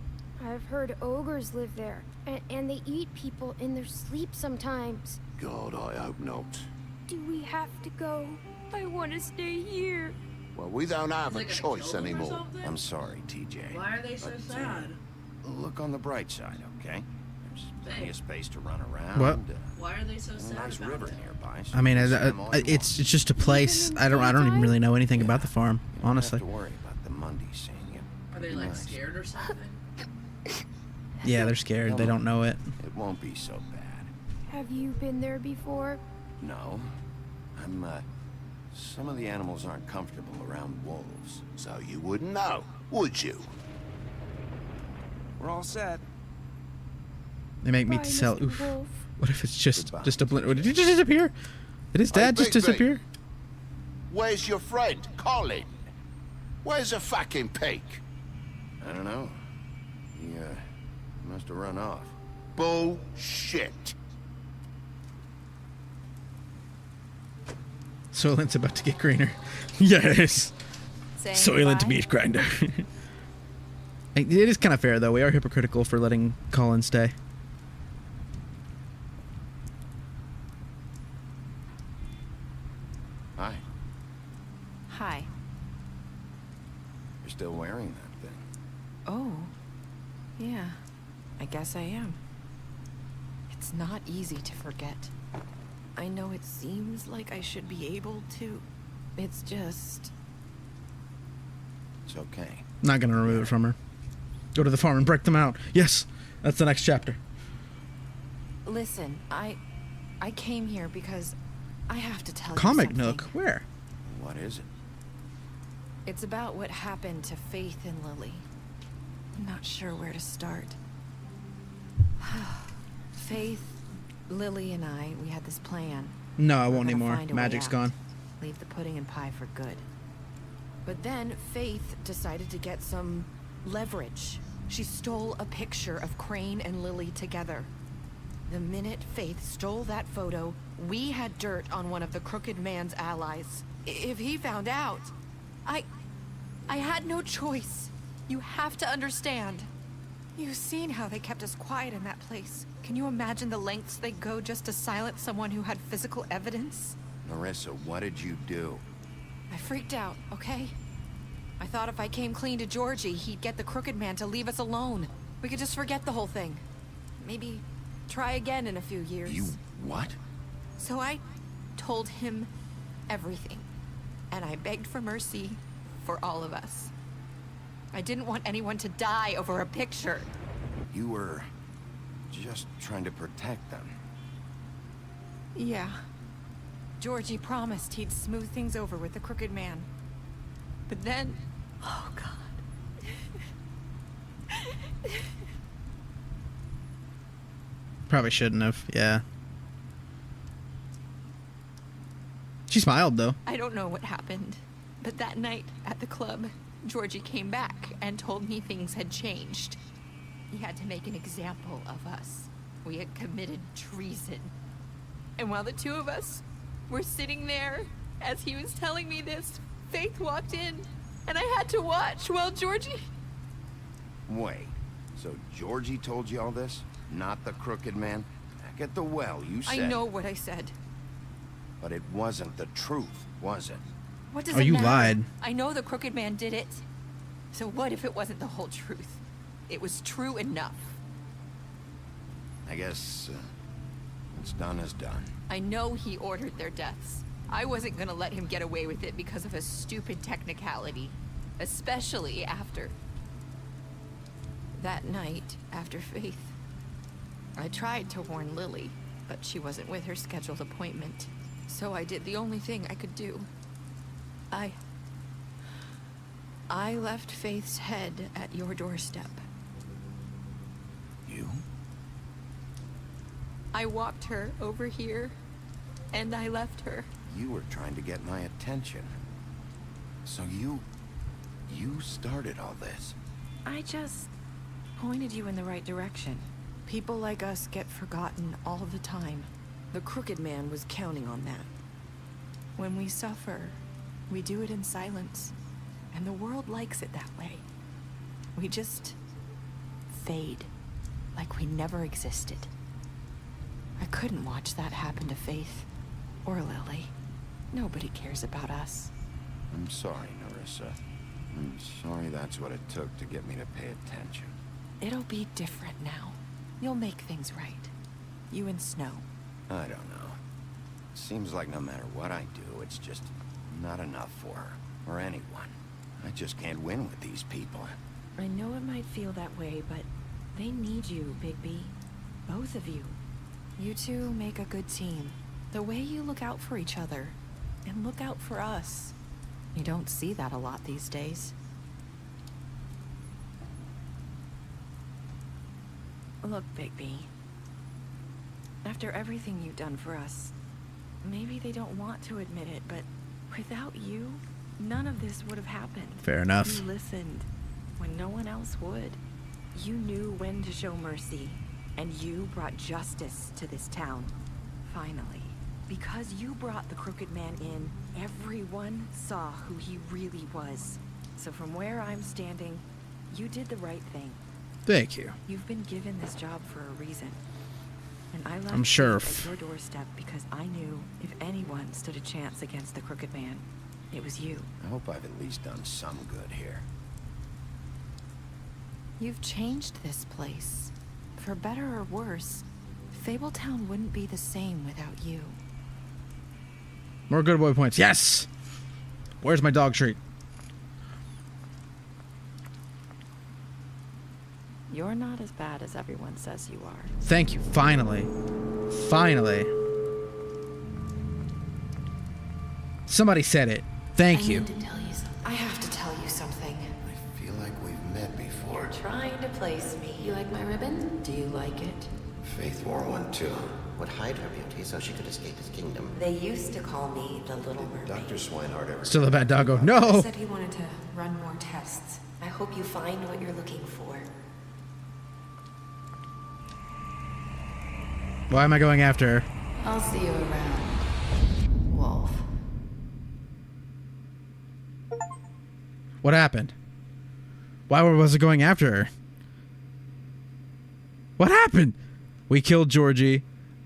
I've heard ogres live there, and they eat people in their sleep sometimes. God, I hope not. Do we have to go? I want to stay here. Well, we don't have a Like a choice killer or anymore. something? I'm sorry, TJ. Why are they so But, sad? Look on the bright side, okay? There's plenty of space to run around. What? Why are they so sad Nice about river it? nearby. So I mean, you can see them all you it's just a place. I don't even really know anything about the farm, want. You don't honestly. have to worry about the Mundies seeing you. Are they Be like nice. scared or something? Yeah, they're scared. They don't know it. It won't be so bad. Have you been there before? No. Some of the animals aren't comfortable around wolves. So you wouldn't know, would you? We're all set. They make me Bye, sell. Mr. Oof. Wolf. What if it's just Goodbye. a blend? Did he just disappear? Did his dad just Bigby. disappear? Where's your friend, Colin? Where's the fucking pig? I don't know. He, must have run off. Bullshit. Soylent's about to get greener. Yes. Saying Soylent bye? meat grinder. It is kind of fair, though. We are hypocritical for letting Colin stay. Hi. Hi. You're still wearing that thing. Oh. Yeah. I guess I am. It's not easy to forget. I know it seems like I should be able to. It's just... It's okay. Not gonna remove it from her. Go to the farm and break them out. Yes, that's the next chapter. Listen, I came here because I have to tell Comic you something. Nook, where? What is it? It's about what happened to Faith and Lily. I'm not sure where to start. Faith, Lily, and I, we had this plan. No, I We're won't gonna anymore. find a way Magic's out. gone. Leave the pudding and pie for good. But then Faith decided to get some leverage. She stole a picture of Crane and Lily together. The minute Faith stole that photo, we had dirt on one of the Crooked Man's allies. If he found out, I had no choice. You have to understand. You've seen how they kept us quiet in that place. Can you imagine the lengths they go just to silence someone who had physical evidence? Narissa, what did you do? I freaked out, okay? I thought if I came clean to Georgie, he'd get the Crooked Man to leave us alone. We could just forget the whole thing. Maybe try again in a few years. You what? So I told him everything. And I begged for mercy for all of us. I didn't want anyone to die over a picture. You were just trying to protect them. Yeah. Georgie promised he'd smooth things over with the Crooked Man. But then... Oh, God. Probably shouldn't have. Yeah. She smiled, though. I don't know what happened, but that night at the club, Georgie came back and told me things had changed. He had to make an example of us. We had committed treason. And while the two of us were sitting there, as he was telling me this, Faith walked in, and I had to watch while Georgie... Wait, so Georgie told you all this? Not the Crooked Man? Back at the well, you said... I know what I said. But it wasn't the truth, was it? What does Oh, it you matter? lied. I know the Crooked Man did it. So what if it wasn't the whole truth? It was true enough. I guess what's done is done. I know he ordered their deaths. I wasn't gonna let him get away with it because of a stupid technicality. Especially after... that night, after Faith. I tried to warn Lily, but she wasn't with her scheduled appointment. So I did the only thing I could do. I left Faith's head at your doorstep. You? I walked her over here, and I left her. You were trying to get my attention. So you started all this. I just pointed you in the right direction. People like us get forgotten all the time. The Crooked Man was counting on that. When we suffer, we do it in silence. And the world likes it that way. We just fade, like we never existed. I couldn't watch that happen to Faith, or Lily. Nobody cares about us. I'm sorry, Narissa. I'm sorry that's what it took to get me to pay attention. It'll be different now. You'll make things right. You and Snow. I don't know. Seems like no matter what I do, it's just not enough for her, or anyone. I just can't win with these people. I know it might feel that way, but they need you, Bigby. Both of you. You two make a good team. The way you look out for each other, and look out for us. You don't see that a lot these days. Look, Bigby. After everything you've done for us, maybe they don't want to admit it, but without you, none of this would have happened. Fair enough. You listened when no one else would. You knew when to show mercy, and you brought justice to this town. Finally. Because you brought the Crooked Man in, everyone saw who he really was. So from where I'm standing, you did the right thing. Thank you. You've been given this job for a reason. And I left I'm sure. it at your doorstep because I knew if anyone stood a chance against the Crooked Man, it was you. I hope I've at least done some good here. You've changed this place. For better or worse, Fabletown wouldn't be the same without you. More good boy points. Yes! Where's my dog treat? You're not as bad as everyone says you are. Thank you. Finally. Finally. Somebody said it. Thank you. I have to tell you something. I feel like we've met before. You're trying to place me. You like my ribbon? Do you like it? Faith wore one too. Would hide her beauty so she could escape his kingdom. They used to call me the Little Mermaid. Dr. Swinehart ever Still a bad doggo. No! He said he wanted to run more tests. I hope you find what you're looking for. Why am I going after her? I'll see you around, Wolf. What happened? Why was it going after her? What happened? We killed Georgie.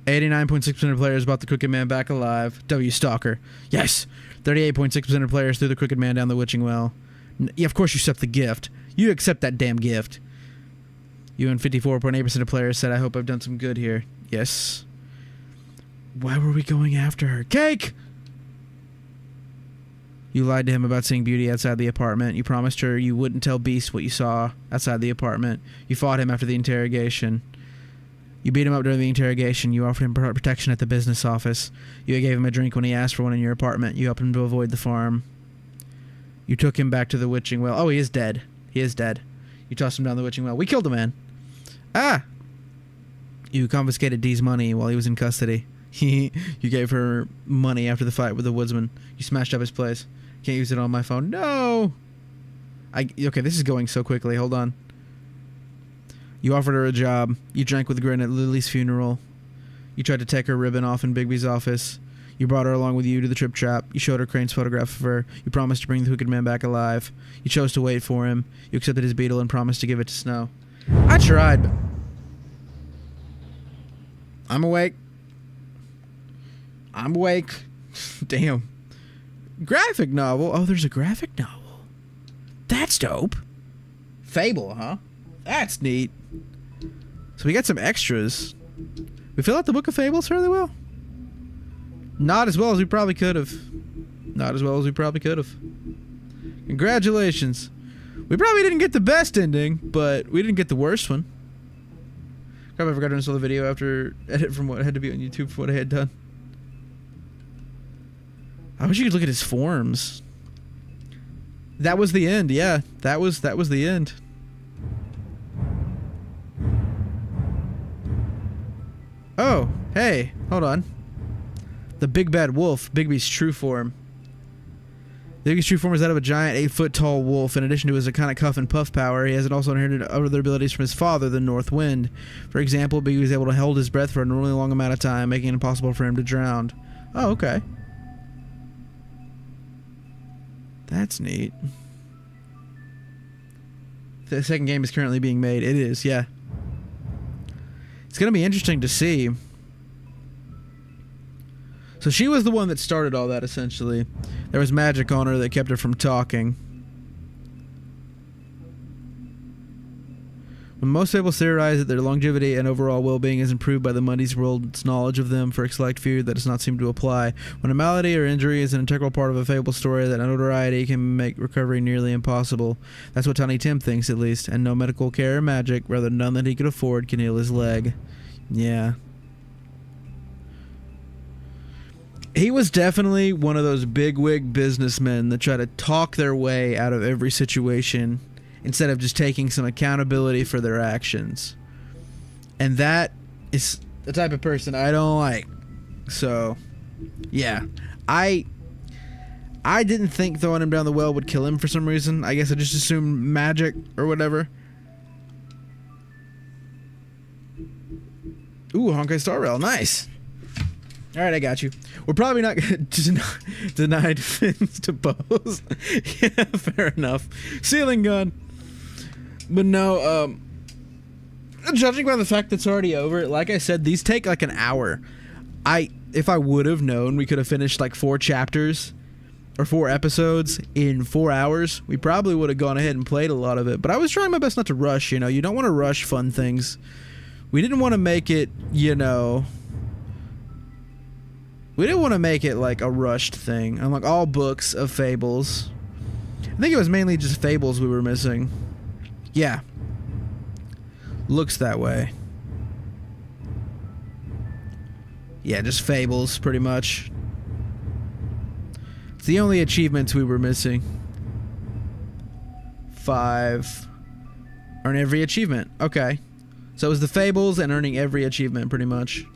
89.6% of players brought the Crooked Man back alive. W Stalker. Yes! 38.6% of players threw the Crooked Man down the witching well. Yeah, of course you accept the gift. You accept that damn gift. You and 54.8% of players said, I hope I've done some good here. Yes. Why were we going after her? Cake! You lied to him about seeing Beauty outside the apartment. You promised her you wouldn't tell Beast what you saw outside the apartment. You fought him after the interrogation. You beat him up during the interrogation. You offered him protection at the business office. You gave him a drink when he asked for one in your apartment. You helped him to avoid the farm. You took him back to the witching well. Oh, he is dead. He is dead. You tossed him down the witching well. We killed the man. Ah! You confiscated Dee's money while he was in custody. You gave her money after the fight with the woodsman. You smashed up his place. Can't use it on my phone. No! Okay, this is going so quickly. Hold on. You offered her a job. You drank with Grin at Lily's funeral. You tried to take her ribbon off in Bigby's office. You brought her along with you to the trip trap. You showed her Crane's photograph of her. You promised to bring the Crooked Man back alive. You chose to wait for him. You accepted his beetle and promised to give it to Snow. I tried, but... I'm awake. I'm awake. Damn. Graphic novel? Oh, there's a graphic novel. That's dope. Fable, huh? That's neat. So we got some extras. We fill out the Book of Fables fairly well. Not as well as we probably could have. Not as well as we probably could have. Congratulations. We probably didn't get the best ending, but we didn't get the worst one. Crap, I forgot to install the video after edit from what had to be on YouTube for what I had done. I wish you could look at his forms. That was the end, yeah. That was the end. Oh, hey, hold on. The Big Bad Wolf, Bigby's true form. Bigby's true form is that of a giant 8-foot-tall wolf. In addition to his iconic huff and puff power, he has also inherited other abilities from his father, the North Wind. For example, Bigby was able to hold his breath for a really long amount of time, making it impossible for him to drown. Oh, okay. That's neat. The second game is currently being made. It is, yeah. It's going to be interesting to see. So she was the one that started all that, essentially. There was magic on her that kept her from talking. When most people theorize that their longevity and overall well-being is improved by the Mundy's world's knowledge of them for a select few, that does not seem to apply. When a malady or injury is an integral part of a fable story, that notoriety can make recovery nearly impossible. That's what Tiny Tim thinks, at least. And no medical care or magic, rather none that he could afford, can heal his leg. Yeah. He was definitely one of those bigwig businessmen that try to talk their way out of every situation instead of just taking some accountability for their actions. And that is the type of person I don't like. So, yeah. I didn't think throwing him down the well would kill him for some reason. I guess I just assumed magic or whatever. Ooh, Honkai Star Rail. Nice. All right, I got you. We're probably not going to deny fins to bows. Yeah, fair enough. Ceiling gun. But no, judging by the fact that it's already over, like I said, these take like an hour. If I would have known we could have finished like 4 chapters or 4 episodes in 4 hours, we probably would have gone ahead and played a lot of it. But I was trying my best not to rush, you know. You don't want to rush fun things. We didn't want to make it, you know... We didn't want to make it like a rushed thing. Unlike all books of fables. I think it was mainly just fables we were missing. Yeah. Looks that way. Yeah, just fables, pretty much. It's the only achievements we were missing. 5. Earn every achievement. Okay. So it was the fables and earning every achievement, pretty much.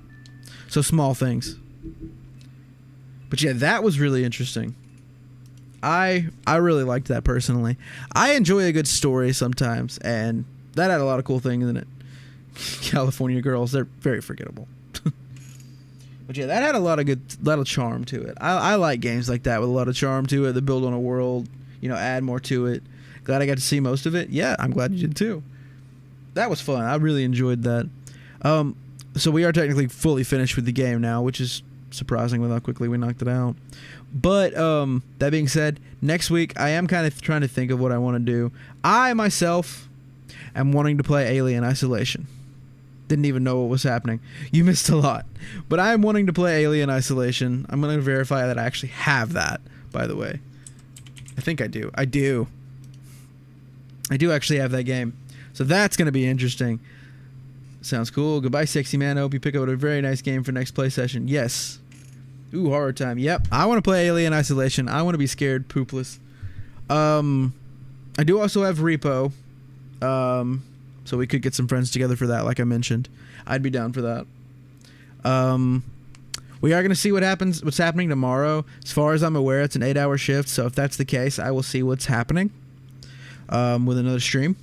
So small things. But yeah, that was really interesting. I really liked that personally. I enjoy a good story sometimes, and that had a lot of cool things in it. California Girls, they're very forgettable. But yeah, that had a lot of charm to it. I like games like that with a lot of charm to it that build on a world, you know, add more to it. Glad I got to see most of it. Yeah, I'm glad you did too. That was fun. I really enjoyed that. So we are technically fully finished with the game now, which is surprising with how quickly we knocked it out. But that being said, next week I am kind of trying to think of what I want to do. I myself am wanting to play Alien Isolation. Didn't even know what was happening. You missed a lot. But I am wanting to play Alien Isolation. I'm going to verify that I actually have that, by the way. I think I do. I do actually have that game. So that's going to be interesting. Sounds cool. Goodbye, sexy man. I hope you pick up a very nice game for next play session. Yes. Ooh, horror time. Yep. I want to play Alien Isolation. I want to be scared poopless. I do also have Repo. So we could get some friends together for that, like I mentioned. I'd be down for that. We are going to see what's happening tomorrow. As far as I'm aware, it's an 8-hour shift. So if that's the case, I will see what's happening with another stream.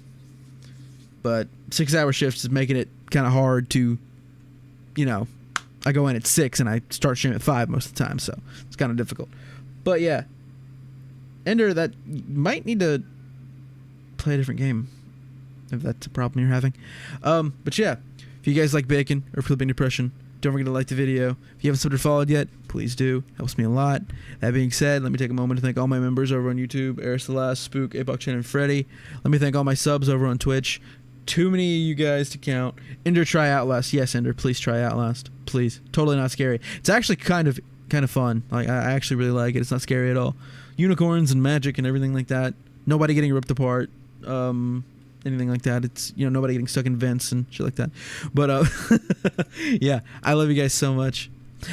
But 6-hour shifts is making it kind of hard to, you know, I go in at 6 and I start streaming at 5 most of the time, so it's kind of difficult. But yeah, Ender, that you might need to play a different game if that's a problem you're having. But yeah, if you guys like bacon or flipping depression, don't forget to like the video. If you haven't subbed or followed yet, please do. Helps me a lot. That being said, let me take a moment to thank all my members over on YouTube, Aristolas, Spook, Apoc Chen, and Freddy. Let me thank all my subs over on Twitch. Too many of you guys to count. Ender, try Outlast. Yes, Ender, please try Outlast. Please. Totally not scary. It's actually kind of fun. Like I actually really like it. It's not scary at all. Unicorns and magic and everything like that. Nobody getting ripped apart. Anything like that. It's, you know, nobody getting stuck in vents and shit like that. But yeah, I love you guys so much.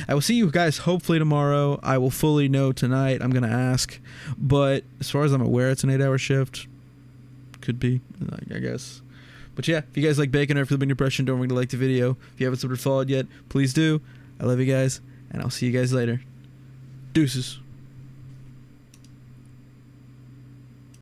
I will see you guys hopefully tomorrow. I will fully know tonight. I'm gonna ask. But as far as I'm aware, it's an 8-hour shift. Could be, I guess. But yeah, if you guys like bacon or flipping depression, don't forget to like the video. If you haven't subbed or followed yet, please do. I love you guys, and I'll see you guys later. Deuces.